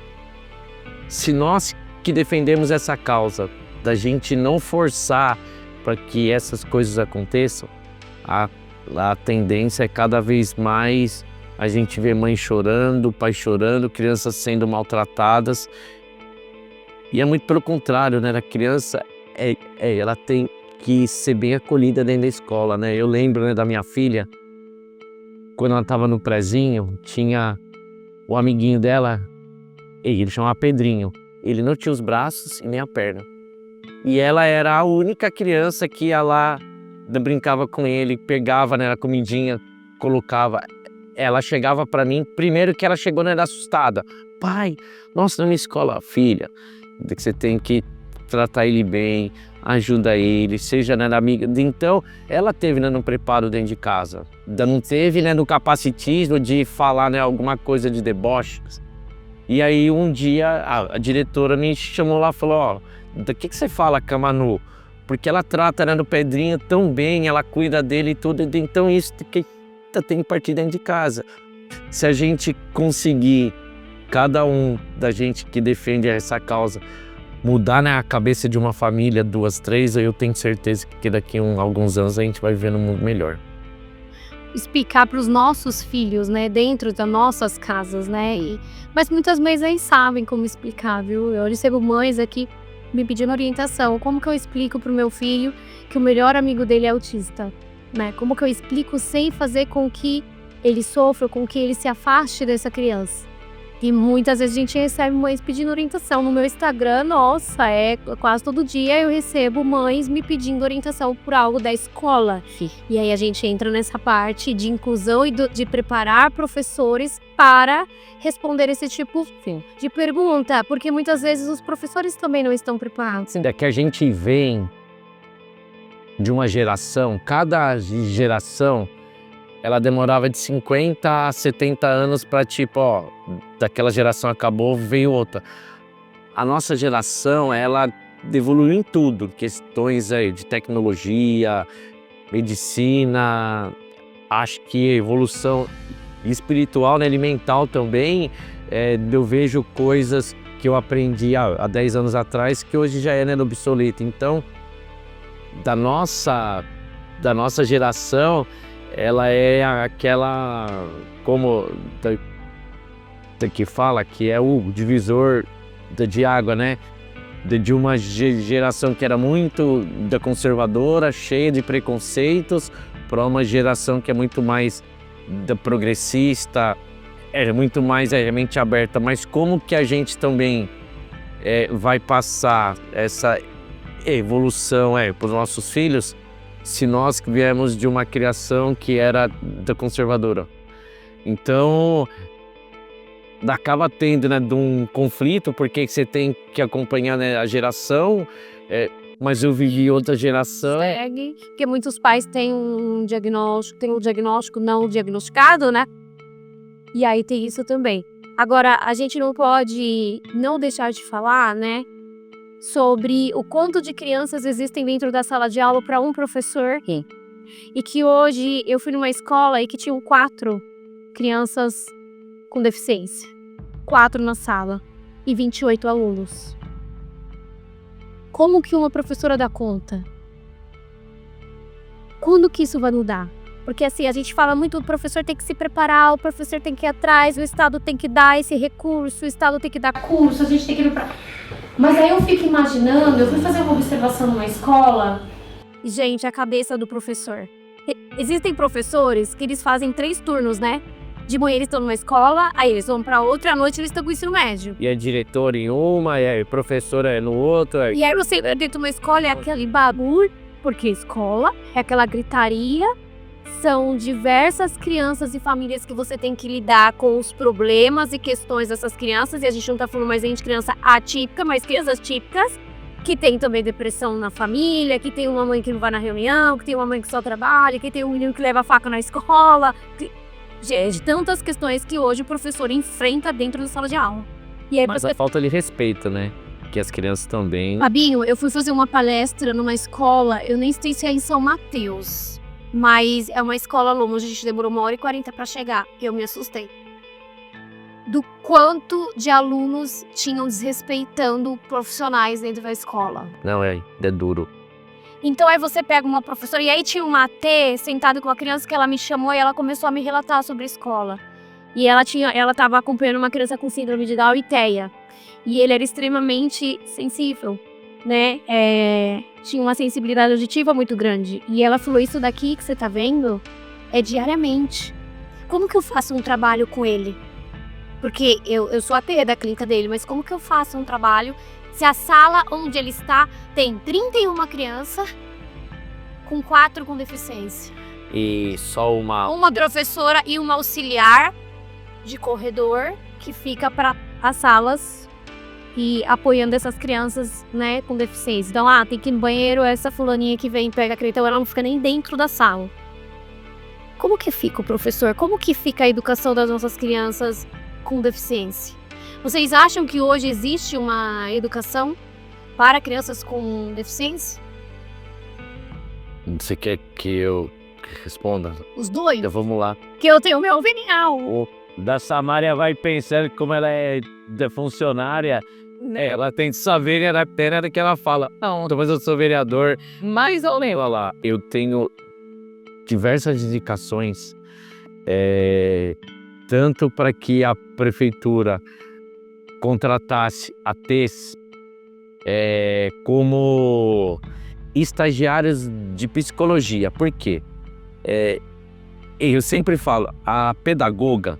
se nós que defendemos essa causa, da gente não forçar para que essas coisas aconteçam, a tendência é cada vez mais a gente ver mãe chorando, pai chorando, crianças sendo maltratadas. E é muito pelo contrário, né? A criança, ela tem que ser bem acolhida dentro da escola, né? Eu lembro, né, da minha filha, quando ela estava no prezinho, tinha o amiguinho dela, ele chamava Pedrinho. Ele não tinha os braços e nem a perna. E ela era a única criança que ia lá, brincava com ele, pegava, né, a comidinha, colocava. Ela chegava para mim, primeiro que ela chegou, né, assustada. Pai, nossa, na minha escola, filha, que você tem que tratar ele bem, ajuda ele, seja, né, amiga. Então, ela teve, né, no preparo dentro de casa. Não teve, né, no capacitismo de falar, né, alguma coisa de deboche. E aí um dia a diretora me chamou lá e falou, ó, do que você fala com a Manu? Porque ela trata, né, do Pedrinho tão bem, ela cuida dele e tudo, então isso tem que partir dentro de casa. Se a gente conseguir, cada um da gente que defende essa causa, mudar, né, a cabeça de uma família, 2, 3, eu tenho certeza que daqui a alguns anos a gente vai viver num mundo melhor. Explicar para os nossos filhos, né, dentro das nossas casas, né? Mas muitas mães aí sabem como explicar, viu? Eu recebo mães aqui me pedindo orientação. Como que eu explico para o meu filho que o melhor amigo dele é autista, né? Como que eu explico sem fazer com que ele sofra, com que ele se afaste dessa criança? E muitas vezes a gente recebe mães pedindo orientação. No meu Instagram, nossa, quase todo dia eu recebo mães me pedindo orientação por algo da escola. Sim. E aí a gente entra nessa parte de inclusão e de preparar professores para responder esse tipo de pergunta. Porque muitas vezes os professores também não estão preparados. É que a gente vem de uma geração, cada geração, ela demorava de 50 a 70 anos para tipo, ó, daquela geração acabou, veio outra. A nossa geração, ela evoluiu em tudo, questões aí de tecnologia, medicina, acho que evolução espiritual, né, e mental também. Eu vejo coisas que eu aprendi há 10 anos atrás que hoje já é, né, obsoleto. Então, da nossa geração, ela é aquela, como que fala, que é o divisor de água, né? De uma geração que era muito conservadora, cheia de preconceitos, para uma geração que é muito mais progressista, muito mais mente aberta. Mas como que a gente também vai passar essa evolução para os nossos filhos, se nós viemos de uma criação que era conservadora? Então, acaba tendo, né, de um conflito, porque você tem que acompanhar, né, a geração, mas eu vivi outra geração. Porque muitos pais têm um diagnóstico não diagnosticado, né? E aí tem isso também. Agora, a gente não pode não deixar de falar, né, sobre o quanto de crianças existem dentro da sala de aula para um professor. Sim. E que hoje eu fui numa escola e que tinham 4 crianças com deficiência. 4 na sala e 28 alunos. Como que uma professora dá conta? Quando que isso vai mudar? Porque assim, a gente fala muito, o professor tem que se preparar, o professor tem que ir atrás, o Estado tem que dar esse recurso, o Estado tem que dar curso, a gente tem que preparar. Mas aí eu fico imaginando, eu fui fazer uma observação numa escola e, gente, a cabeça do professor. Existem professores que eles fazem 3 turnos, né? De manhã eles estão numa escola, aí eles vão pra outra, à noite eles estão com o ensino médio. E é diretor em uma, e a professora no outro. E aí você dentro de uma escola é aquele barulho, porque escola é aquela gritaria. São diversas crianças e famílias que você tem que lidar com os problemas e questões dessas crianças. E a gente não tá falando mais nem de criança atípica, mas crianças típicas, que tem também depressão na família, que tem uma mãe que não vai na reunião, que tem uma mãe que só trabalha, que tem um menino que leva a faca na escola. De tantas questões que hoje o professor enfrenta dentro da sala de aula. E aí, mas a falta de respeito, né? Que as crianças também... Fabinho, eu fui fazer uma palestra numa escola, eu nem sei se é em São Mateus, mas é uma escola longe, a gente demorou 1h40 para chegar, eu me assustei. Do quanto de alunos tinham desrespeitando profissionais dentro da escola. Não, é duro. Então aí você pega uma professora, e aí tinha uma AT sentada com uma criança que ela me chamou e ela começou a me relatar sobre a escola. E ela estava acompanhando uma criança com síndrome de Down e TEA. E ele era extremamente sensível, né? Tinha uma sensibilidade auditiva muito grande. E ela falou, isso daqui que você tá vendo é diariamente. Como que eu faço um trabalho com ele? Porque eu sou AT da clínica dele, mas como que eu faço um trabalho se a sala onde ele está tem 31 crianças com 4 com deficiência? E só Uma professora e uma auxiliar de corredor que fica para as salas e apoiando essas crianças, né, com deficiência. Então, tem que ir no banheiro, essa fulaninha que vem e pega a criança, ela não fica nem dentro da sala. Como que fica o professor? Como que fica a educação das nossas crianças com deficiência? Vocês acham que hoje existe uma educação para crianças com deficiência? Você quer que eu responda? Os dois? Então vamos lá. Que eu tenho meu opinião. Da Samária vai pensando que como ela é funcionária, ela tem que saber na pena que ela fala. Não, mas eu sou vereador. Mais ou menos. Olha lá, eu tenho diversas indicações, tanto para que a prefeitura contratasse ATs, como estagiários de psicologia. Por quê? Eu sempre falo, a pedagoga,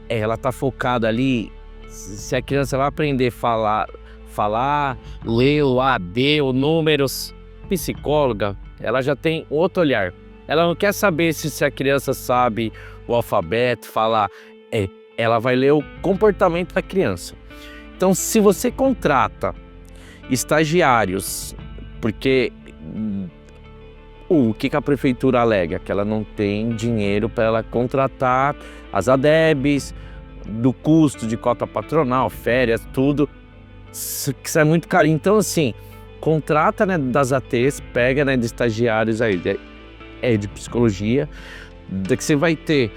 ela tá focada ali, se a criança vai aprender a falar, ler o A, B, os números, psicóloga, ela já tem outro olhar. Ela não quer saber se a criança sabe o alfabeto, falar, ela vai ler o comportamento da criança. Então, se você contrata estagiários, porque o que a prefeitura alega? Que ela não tem dinheiro para ela contratar as ADEBs, do custo de cota patronal, férias, tudo, que isso é muito caro. Então, assim, contrata, né, das ATs, pega, né, de estagiários aí, de psicologia, que você vai ter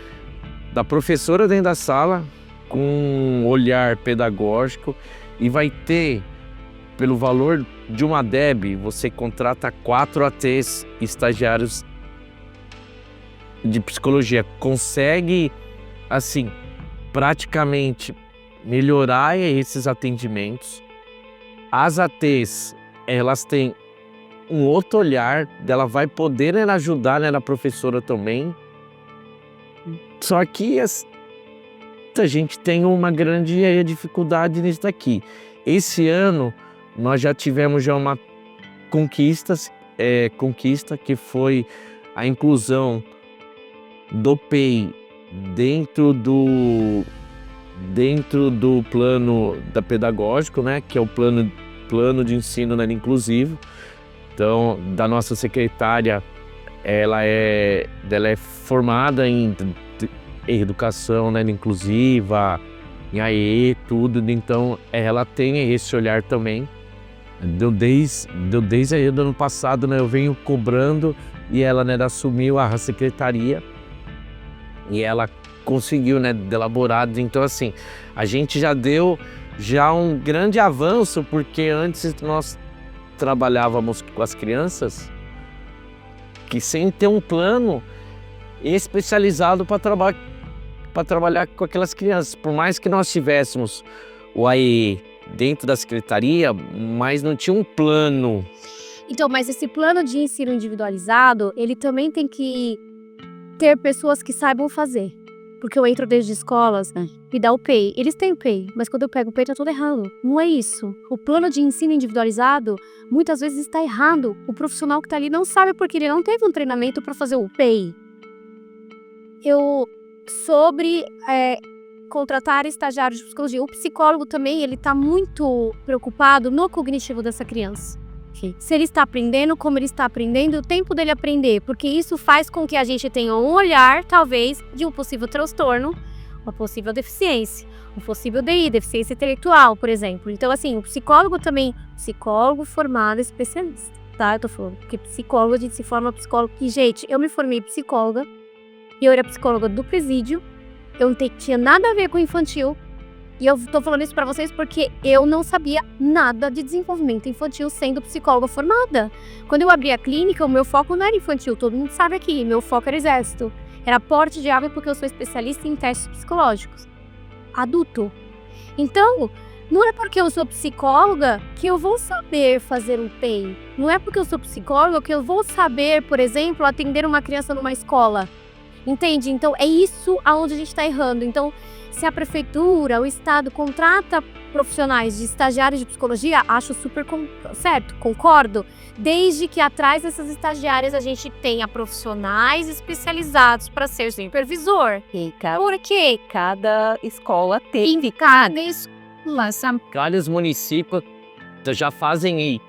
da professora dentro da sala, com um olhar pedagógico, e vai ter, pelo valor de uma ADEB, você contrata 4 ATs estagiários de psicologia. Consegue, assim, praticamente melhorar esses atendimentos. As ATs, elas têm um outro olhar, ela vai poder, né, ajudar, né, na professora também. Só que a gente tem uma grande dificuldade nisso daqui. Esse ano nós já tivemos uma conquista, que foi a inclusão do PEI dentro do plano pedagógico, né, que é o plano de ensino, né, inclusivo. Então, da nossa secretária, ela é formada em educação, né, inclusiva, em AE, tudo. Então, ela tem esse olhar também. Desde aí do ano passado, né, eu venho cobrando, e ela, né, assumiu a secretaria e ela conseguiu, né, elaborar. Então, assim, a gente já deu um grande avanço, porque antes nós trabalhávamos com as crianças que sem ter um plano especializado para trabalhar com aquelas crianças. Por mais que nós tivéssemos o AE dentro da secretaria, mas não tinha um plano. Então, mas esse plano de ensino individualizado, ele também tem que ter pessoas que saibam fazer. Porque eu entro desde escolas e dá o PEI. Eles têm o PEI, mas quando eu pego o PEI tá tudo errado. Não é isso. O plano de ensino individualizado muitas vezes está errado. O profissional que tá ali não sabe porque ele não teve um treinamento para fazer o PEI. Sobre contratar estagiários de psicologia, o psicólogo também, ele tá muito preocupado no cognitivo dessa criança. Se ele está aprendendo, como ele está aprendendo, o tempo dele aprender, porque isso faz com que a gente tenha um olhar, talvez, de um possível transtorno, uma possível deficiência, um possível DI, deficiência intelectual, por exemplo. Então, assim, o psicólogo também, psicólogo formado especialista, tá? Eu tô falando, porque psicólogo, a gente se forma psicólogo. E, gente, eu me formei psicóloga, e eu era psicóloga do presídio, eu não tinha nada a ver com infantil, E eu tô falando isso pra vocês porque eu não sabia nada de desenvolvimento infantil sendo psicóloga formada. Quando eu abri a clínica, o meu foco não era infantil, todo mundo sabe aqui, meu foco era exército. Era porte de arma porque eu sou especialista em testes psicológicos. Adulto. Então, não é porque eu sou psicóloga que eu vou saber fazer um PEI. Não é porque eu sou psicóloga que eu vou saber, por exemplo, atender uma criança numa escola. Entende? Então, é isso aonde a gente está errando. Então, se a prefeitura, o estado contrata profissionais de estagiários de psicologia, acho super certo, concordo. Desde que atrás dessas estagiárias a gente tenha profissionais especializados para ser supervisor. Por quê? Cada escola tem. Cada escola, sabe? Vários municípios já fazem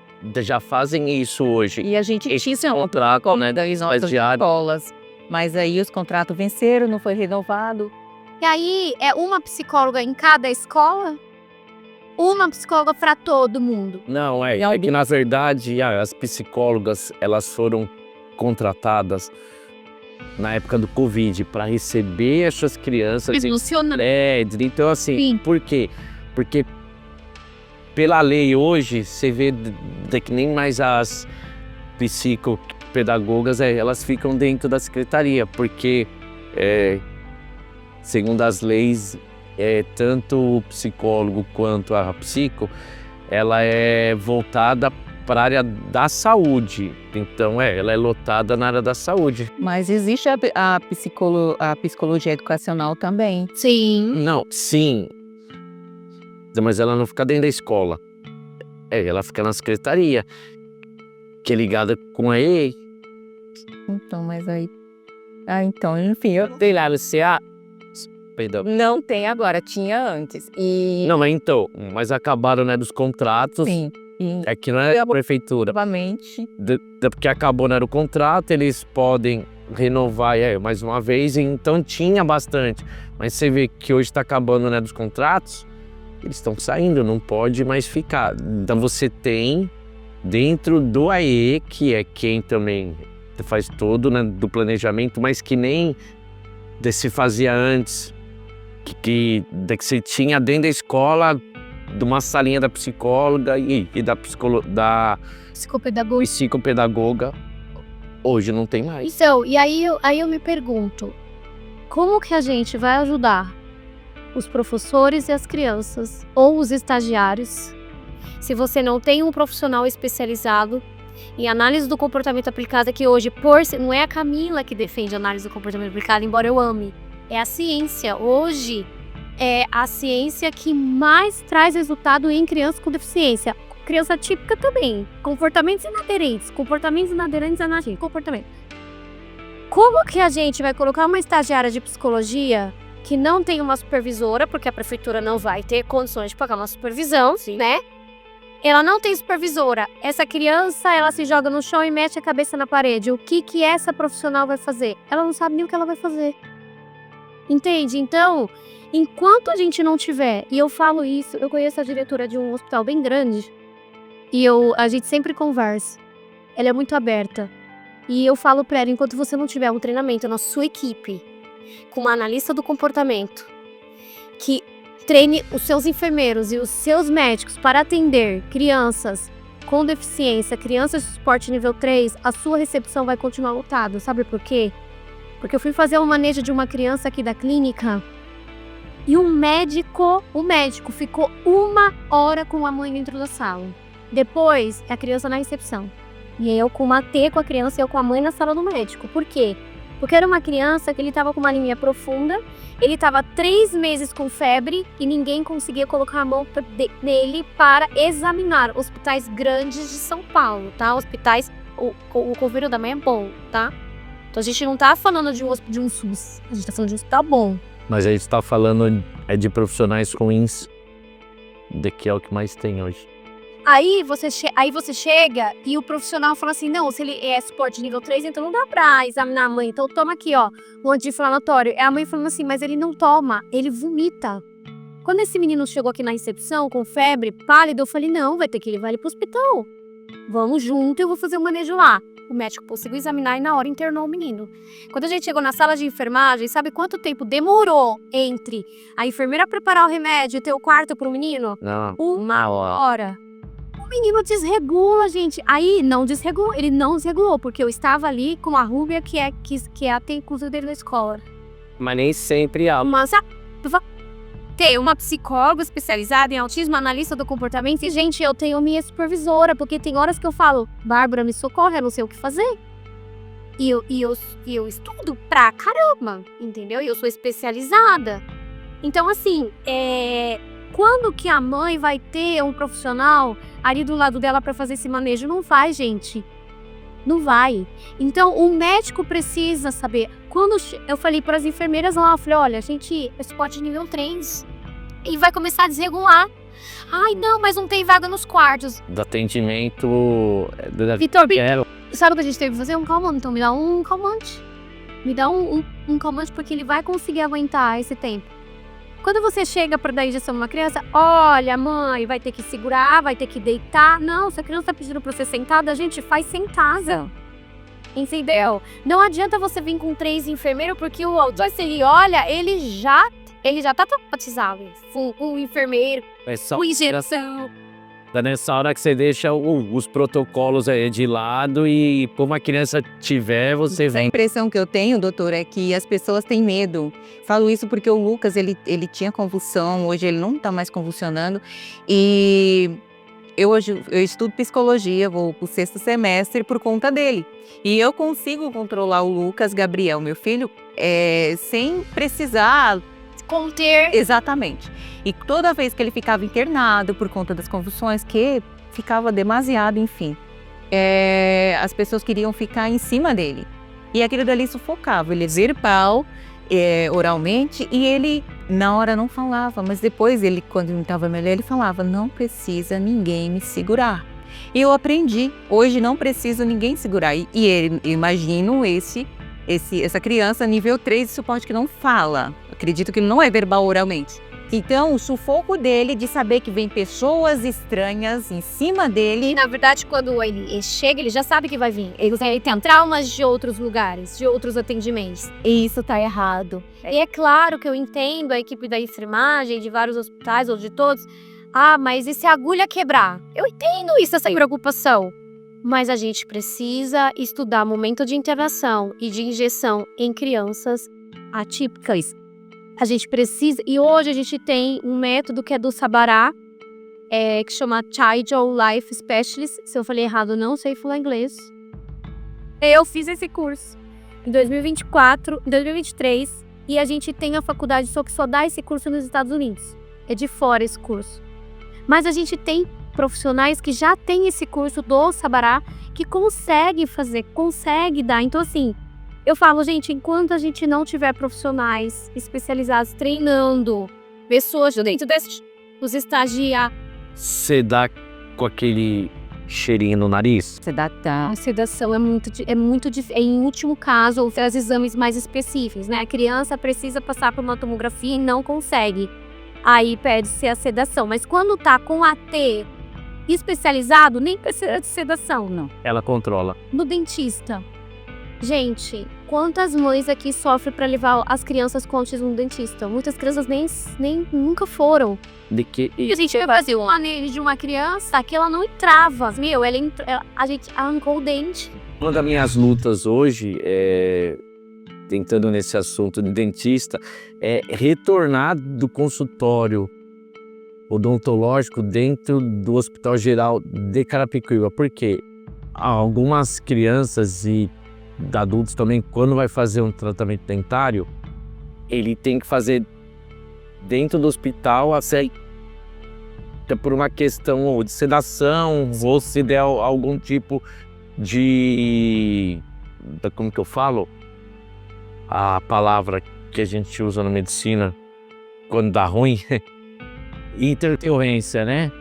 isso hoje. E a gente Esse tinha contrato, né, das nossas estagiário. escolas. Mas aí os contratos venceram, não foi renovado. E aí, é uma psicóloga em cada escola? Uma psicóloga para todo mundo? Não, é que na verdade as psicólogas, elas foram contratadas na época do Covid para receber essas crianças. Então assim, Sim. por quê? Porque pela lei hoje, você vê que nem mais as psicopedagogas, elas ficam dentro da secretaria, porque segundo as leis, tanto o psicólogo quanto a psico, ela é voltada para a área da saúde. Então, ela é lotada na área da saúde. Mas existe a psicologia educacional também. Sim. Não, sim. Mas ela não fica dentro da escola. Ela fica na secretaria, que é ligada com a EI. Então, mas aí... então, enfim, eu... Tem lá no CA... Perdão. Não tem agora, tinha antes. Não, mas acabaram, né, dos contratos. Sim. É que não é a prefeitura. Novamente. Porque acabou, né, o contrato, eles podem renovar mais uma vez, então tinha bastante. Mas você vê que hoje está acabando, né, dos contratos, eles estão saindo, não pode mais ficar. Então você tem dentro do AE, que é quem também faz todo, né, do planejamento, mas que nem se fazia antes, que você tinha dentro da escola de uma salinha da psicóloga e da psicopedagoga, hoje não tem mais. Então, e aí eu me pergunto, como que a gente vai ajudar os professores e as crianças, ou os estagiários, se você não tem um profissional especializado em análise do comportamento aplicada, que hoje, não é a Camila que defende a análise do comportamento aplicado, embora eu ame, é a ciência. Hoje é a ciência que mais traz resultado em crianças com deficiência. Criança típica também. Comportamentos inaderentes a comportamento. Como que a gente vai colocar uma estagiária de psicologia que não tem uma supervisora, porque a prefeitura não vai ter condições de pagar uma supervisão, né? Ela não tem supervisora. Essa criança, ela se joga no chão e mete a cabeça na parede. O que essa profissional vai fazer? Ela não sabe nem o que ela vai fazer. Entende? Então, enquanto a gente não tiver, e eu falo isso, eu conheço a diretora de um hospital bem grande, e a gente sempre conversa. Ela é muito aberta. E eu falo pra ela, enquanto você não tiver um treinamento na sua equipe, com uma analista do comportamento, que treine os seus enfermeiros e os seus médicos para atender crianças com deficiência, crianças de suporte nível 3, a sua recepção vai continuar lotada. Sabe por quê? Porque eu fui fazer um manejo de uma criança aqui da clínica e o médico ficou 1 hora com a mãe dentro da sala. Depois, a criança na recepção. E eu com uma T com a criança e eu com a mãe na sala do médico. Por quê? Porque era uma criança que ele estava com uma anemia profunda, ele estava 3 meses com febre e ninguém conseguia colocar a mão nele para examinar. Hospitais grandes de São Paulo, tá? Hospitais, o convênio da mãe é bom, tá? Então a gente não tá falando de um SUS, a gente tá falando de um hospital bom. Mas a gente tá falando de profissionais ruins, que é o que mais tem hoje. Aí você chega e o profissional fala assim, não, se ele é suporte nível 3, então não dá pra examinar a mãe. Então toma aqui, ó, um anti-inflamatório. É a mãe falando assim, mas ele não toma, ele vomita. Quando esse menino chegou aqui na recepção com febre, pálido, eu falei, não, vai ter que levar ele pro hospital. Vamos junto, eu vou fazer um manejo lá. o médico conseguiu examinar e na hora internou o menino. Quando a gente chegou na sala de enfermagem, sabe quanto tempo demorou entre a enfermeira preparar o remédio e ter o quarto pro menino? Não. Uma hora. O menino desregula, gente. Aí não desregulou, ele não desregulou, porque eu estava ali com a Rúbia, que é a inclusive dele na escola. Mas nem sempre há. Mas ter uma psicóloga especializada em autismo, analista do comportamento. E, gente, eu tenho minha supervisora, porque tem horas que eu falo, Bárbara, me socorre, eu não sei o que fazer. E eu estudo pra caramba, entendeu? E eu sou especializada. Então, assim, quando que a mãe vai ter um profissional ali do lado dela pra fazer esse manejo? Não vai, gente. Não vai. Então, o médico precisa saber. Quando eu falei para as enfermeiras lá, eu falei, olha, gente, esse pote nível 3 e vai começar a desregular. Ai, não, mas não tem vaga nos quartos. Do atendimento... Vitor, sabe o que a gente teve que fazer? Um calmante. Então, me dá um calmante. Me dá um calmante, porque ele vai conseguir aguentar esse tempo. Quando você chega para dar injeção numa criança, olha, mãe, vai ter que segurar, vai ter que deitar. Não, se a criança tá pedindo para você sentada, a gente faz sentada. Entendeu? Não adianta você vir com 3 enfermeiros, porque o Joyce, ele olha, ele já tá traumatizado. Com o enfermeiro, com injeção. Nessa hora que você deixa os protocolos de lado e como a criança tiver, você A vem. impressão que eu tenho, doutor, é que as pessoas têm medo. Falo isso porque o Lucas, ele tinha convulsão, hoje ele não está mais convulsionando. E hoje eu estudo psicologia, vou pro 6º semestre por conta dele. E eu consigo controlar o Lucas Gabriel, meu filho, sem precisar Conter. exatamente. E toda vez que ele ficava internado por conta das convulsões, que ficava demasiado, enfim, as pessoas queriam ficar em cima dele. E aquilo dali sufocava. Ele verbal, oralmente, e ele na hora não falava, mas depois ele, quando não estava melhor, ele falava, não precisa ninguém me segurar. E eu aprendi, hoje não preciso ninguém segurar. E ele, imagino essa criança nível 3 de suporte que não fala. Acredito que ele não é verbal oralmente. Então, o sufoco dele de saber que vem pessoas estranhas em cima dele. E, na verdade, quando ele chega, ele já sabe que vai vir. Ele tem traumas de outros lugares, de outros atendimentos. E isso tá errado. E é claro que eu entendo a equipe da enfermagem, de vários hospitais, ou de todos. Ah, mas e se a agulha quebrar? Eu entendo isso, essa preocupação. Mas a gente precisa estudar momento de internação e de injeção em crianças atípicas. A gente precisa, e hoje a gente tem um método que é do Sabará, que chama Child Life Specialist. Se eu falei errado, não sei falar inglês. Eu fiz esse curso em 2024, em 2023, e a gente tem a faculdade só que só dá esse curso nos Estados Unidos. É de fora esse curso. Mas a gente tem profissionais que já têm esse curso do Sabará, que consegue dar. Então, assim, eu falo, gente, enquanto a gente não tiver profissionais especializados treinando pessoas dentro dos estagiários. Você dá com aquele cheirinho no nariz? A sedação é muito difícil. Em último caso, ou os exames mais específicos, né? A criança precisa passar por uma tomografia e não consegue. Aí pede-se a sedação. Mas quando tá com AT especializado, nem precisa de sedação, não. Ela controla. No dentista. Gente, quantas mães aqui sofrem para levar as crianças com autismo no dentista? Muitas crianças nem nunca foram. De que? E a gente vai fazer um manejo de uma criança que ela não entrava. Meu, a gente arrancou o dente. Uma das minhas lutas hoje, tentando nesse assunto de dentista, é retornar do consultório odontológico dentro do Hospital Geral de Carapicuíba. Porque algumas crianças e adultos também, quando vai fazer um tratamento dentário, ele tem que fazer dentro do hospital, assim, por uma questão ou de sedação, ou se der algum tipo de... Como que eu falo? A palavra que a gente usa na medicina quando dá ruim. Intercorrência, né?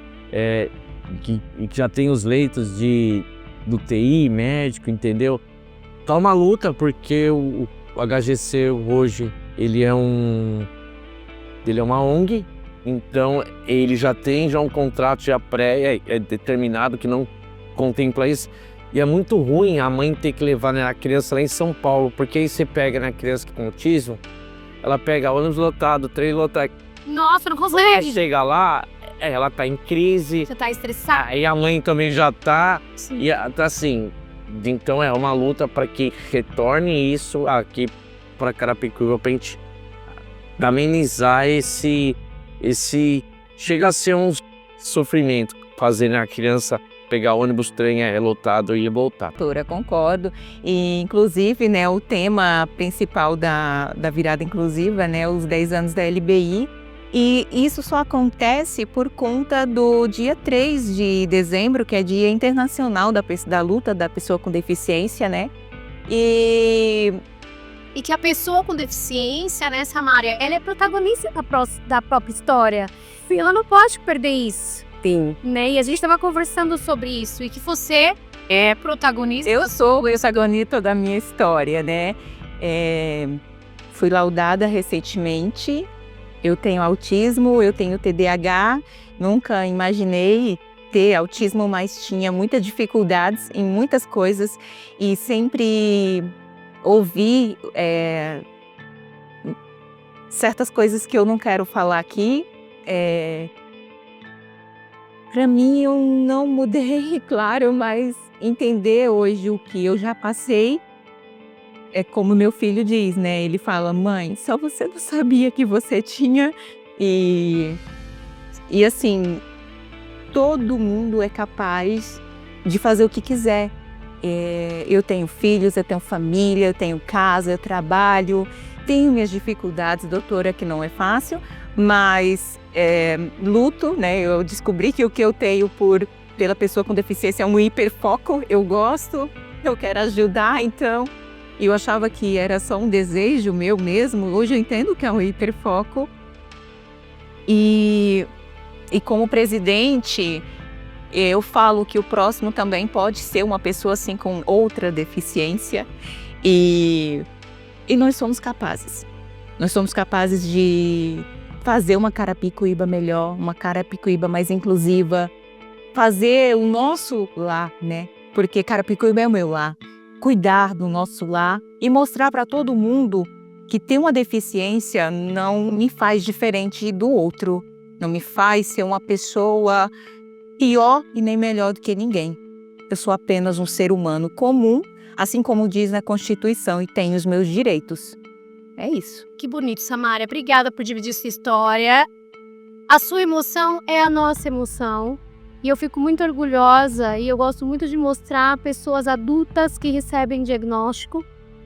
Que já tem os leitos do TI, médico, entendeu? Tá uma luta, porque o HGC hoje, ele é uma ONG, então ele já tem um contrato já determinado que não contempla isso. E é muito ruim a mãe ter que levar, né, a criança lá em São Paulo, porque aí você pega na criança com autismo, ela pega ônibus lotado, trem lotado. Nossa, não consegue. Chega lá, ela tá em crise, Você tá estressado. aí a mãe também já tá, Sim. e tá assim. Então é uma luta para que retorne isso aqui para Carapicuíba, pra gente amenizar esse. Chega a ser um sofrimento fazer a criança pegar ônibus, trem lotado e voltar. Doutora, concordo. E, inclusive, né, o tema principal da virada inclusiva, né, os 10 anos da LBI, e isso só acontece por conta do dia 3 de dezembro, que é Dia Internacional da Luta da Pessoa com Deficiência, né? E que a pessoa com deficiência, né, Samária, ela é protagonista da própria história. E ela não pode perder isso. sim, Né? E a gente estava conversando sobre isso e que você é protagonista. eu sou o protagonista da minha história, né? Fui laudada recentemente. Eu tenho autismo, eu tenho TDAH. Nunca imaginei ter autismo, mas tinha muitas dificuldades em muitas coisas e sempre ouvi certas coisas que eu não quero falar aqui. Para mim, eu não mudei, claro, mas entender hoje o que eu já passei é como meu filho diz, né? Ele fala, mãe, só você não sabia que você tinha. E assim, todo mundo é capaz de fazer o que quiser. Eu tenho filhos, eu tenho família, eu tenho casa, eu trabalho, tenho minhas dificuldades, doutora, que não é fácil, mas luto, né? Eu descobri que o que eu tenho pela pessoa com deficiência é um hiperfoco, eu gosto, eu quero ajudar, então eu achava que era só um desejo meu mesmo, hoje eu entendo que é um hiperfoco. E como presidente, eu falo que o próximo também pode ser uma pessoa assim com outra deficiência e nós somos capazes. Nós somos capazes de fazer uma Carapicuíba melhor, uma Carapicuíba mais inclusiva, fazer o nosso lar, né? Porque Carapicuíba é o meu lar. Cuidar do nosso lar e mostrar para todo mundo que ter uma deficiência não me faz diferente do outro, não me faz ser uma pessoa pior e nem melhor do que ninguém. Eu sou apenas um ser humano comum, assim como diz na Constituição, e tenho os meus direitos. É isso. Que bonito, Samária. Obrigada por dividir sua história. A sua emoção é a nossa emoção. E eu fico muito orgulhosa e eu gosto muito de mostrar pessoas adultas que recebem diagnóstico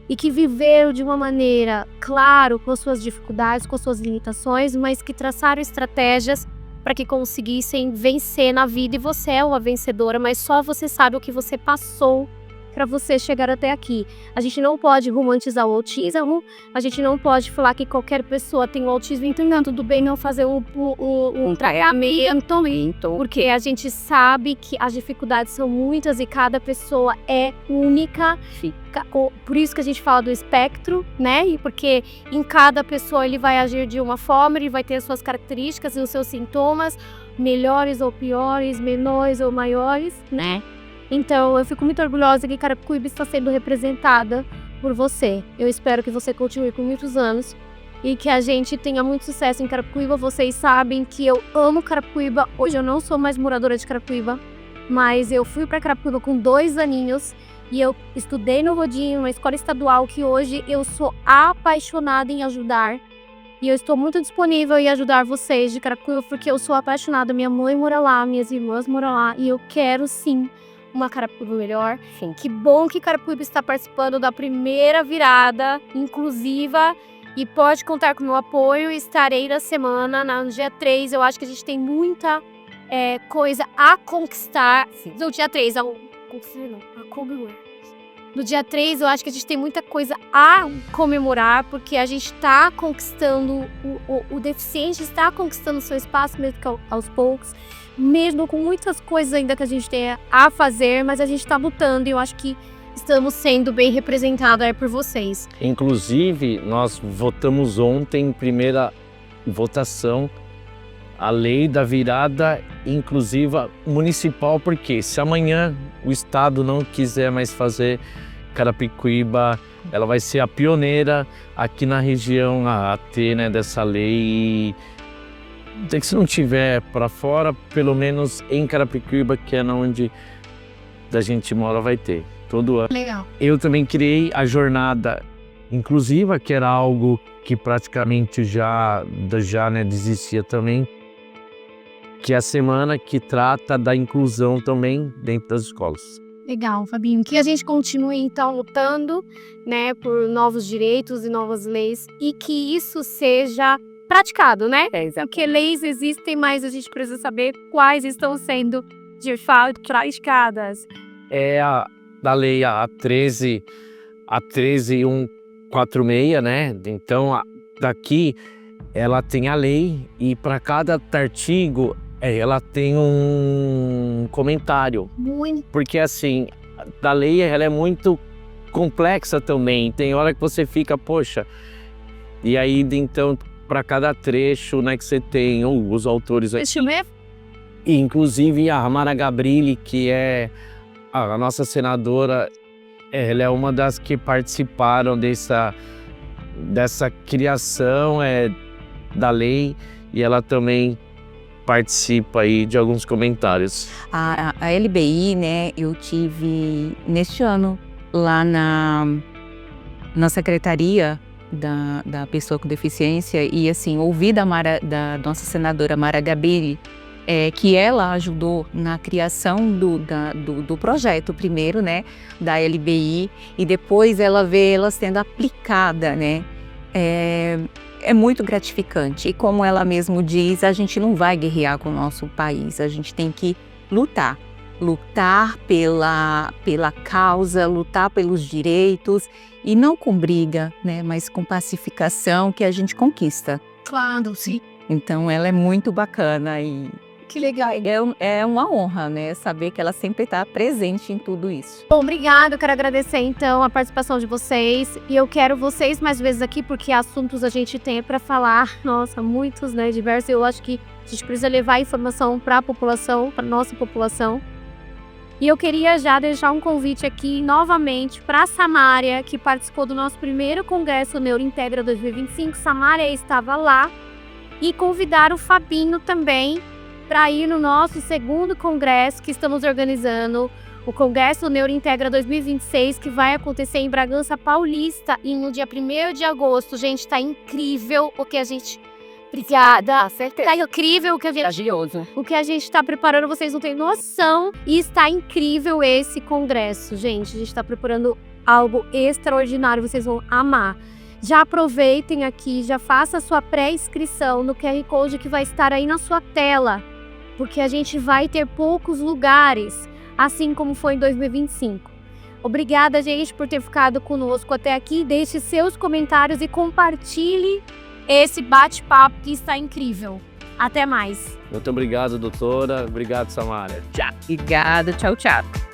e que viveram de uma maneira, claro, com suas dificuldades, com suas limitações, mas que traçaram estratégias para que conseguissem vencer na vida. E você é uma vencedora, mas só você sabe o que você passou para você chegar até aqui. A gente não pode romantizar o autismo, a gente não pode falar que qualquer pessoa tem o autismo, então não, tudo bem não fazer um tratamento, porque a gente sabe que as dificuldades são muitas e cada pessoa é única. Por isso que a gente fala do espectro, né? E porque em cada pessoa ele vai agir de uma forma, ele vai ter as suas características e os seus sintomas, melhores ou piores, menores ou maiores, né? Então, eu fico muito orgulhosa que Carapicuíba está sendo representada por você. Eu espero que você continue por muitos anos e que a gente tenha muito sucesso em Carapicuíba. Vocês sabem que eu amo Carapicuíba. Hoje eu não sou mais moradora de Carapicuíba, mas eu fui para Carapicuíba com 2 aninhos e eu estudei no Rodinho, uma escola estadual que hoje eu sou apaixonada em ajudar. E eu estou muito disponível em ajudar vocês de Carapicuíba porque eu sou apaixonada. Minha mãe mora lá, minhas irmãs moram lá e eu quero sim uma Carapicuíba melhor. Sim. Que bom que Carapicuíba está participando da primeira virada inclusiva e pode contar com o meu apoio. Estarei na semana, no dia 3. Eu acho que a gente tem muita coisa a conquistar. Sim. No dia 3, a comemorar. No dia 3, eu acho que a gente tem muita coisa a comemorar, porque a gente está conquistando, o deficiente está conquistando seu espaço, mesmo que aos poucos. Mesmo com muitas coisas ainda que a gente tem a fazer, mas a gente está lutando e eu acho que estamos sendo bem representados por vocês. Inclusive, nós votamos ontem, em primeira votação, a lei da virada inclusiva municipal, porque se amanhã o Estado não quiser mais fazer Carapicuíba, ela vai ser a pioneira aqui na região a ter, né, dessa lei. E se não tiver para fora, pelo menos em Carapicuíba, que é onde a gente mora, vai ter todo ano. Legal. Eu também criei a jornada inclusiva, que era algo que praticamente já né, existia também, que é a semana que trata da inclusão também dentro das escolas. Legal, Fabinho. Que a gente continue, então, lutando, né, por novos direitos e novas leis e que isso seja praticado, né? Porque leis existem, mas a gente precisa saber quais estão sendo, de fato, praticadas. É da lei a 14146, né? Então, daqui ela tem a lei e para cada artigo ela tem um comentário. Muito. Porque assim, da lei ela é muito complexa também. Tem hora que você fica, poxa, e aí então para cada trecho, né, que você tem os autores. Deixa eu ver. E, inclusive a Mara Gabrilli, que é a nossa senadora, ela é uma das que participaram dessa criação da lei, e ela também participa aí de alguns comentários. A LBI, né, eu tive neste ano lá na secretaria da pessoa com deficiência e assim, ouvi da nossa senadora Mara Gabrilli, que ela ajudou na criação do projeto primeiro, né, da LBI, e depois ela vê ela sendo aplicada, né, é muito gratificante. E como ela mesmo diz, a gente não vai guerrear com o nosso país, a gente tem que lutar pela causa, lutar pelos direitos, e não com briga, né, mas com pacificação que a gente conquista. Claro, sim. Então ela é muito bacana e Que legal. é uma honra, né, saber que ela sempre está presente em tudo isso. Bom, obrigada. Eu quero agradecer, então, a participação de vocês. E eu quero vocês mais vezes aqui, porque assuntos a gente tem para falar. Nossa, muitos, né, diversos. Eu acho que a gente precisa levar informação para a população, para nossa população. E eu queria já deixar um convite aqui, novamente, para a Samária, que participou do nosso primeiro Congresso Neurointegra 2025. Samária estava lá. E convidar o Fabinho também para ir no nosso segundo congresso que estamos organizando, o Congresso Neurointegra 2026, que vai acontecer em Bragança Paulista e no dia 1º de agosto. Gente, tá incrível o que a gente... Obrigada. Certeza. Tá incrível o que a gente está preparando, vocês não têm noção. E está incrível esse congresso, gente. A gente está preparando algo extraordinário, vocês vão amar. Já aproveitem aqui, já faça a sua pré-inscrição no QR Code que vai estar aí na sua tela, porque a gente vai ter poucos lugares, assim como foi em 2025. Obrigada, gente, por ter ficado conosco até aqui. Deixe seus comentários e compartilhe esse bate-papo que está incrível. Até mais. Muito obrigado, doutora. Obrigado, Samária. Tchau. Obrigada, tchau, tchau.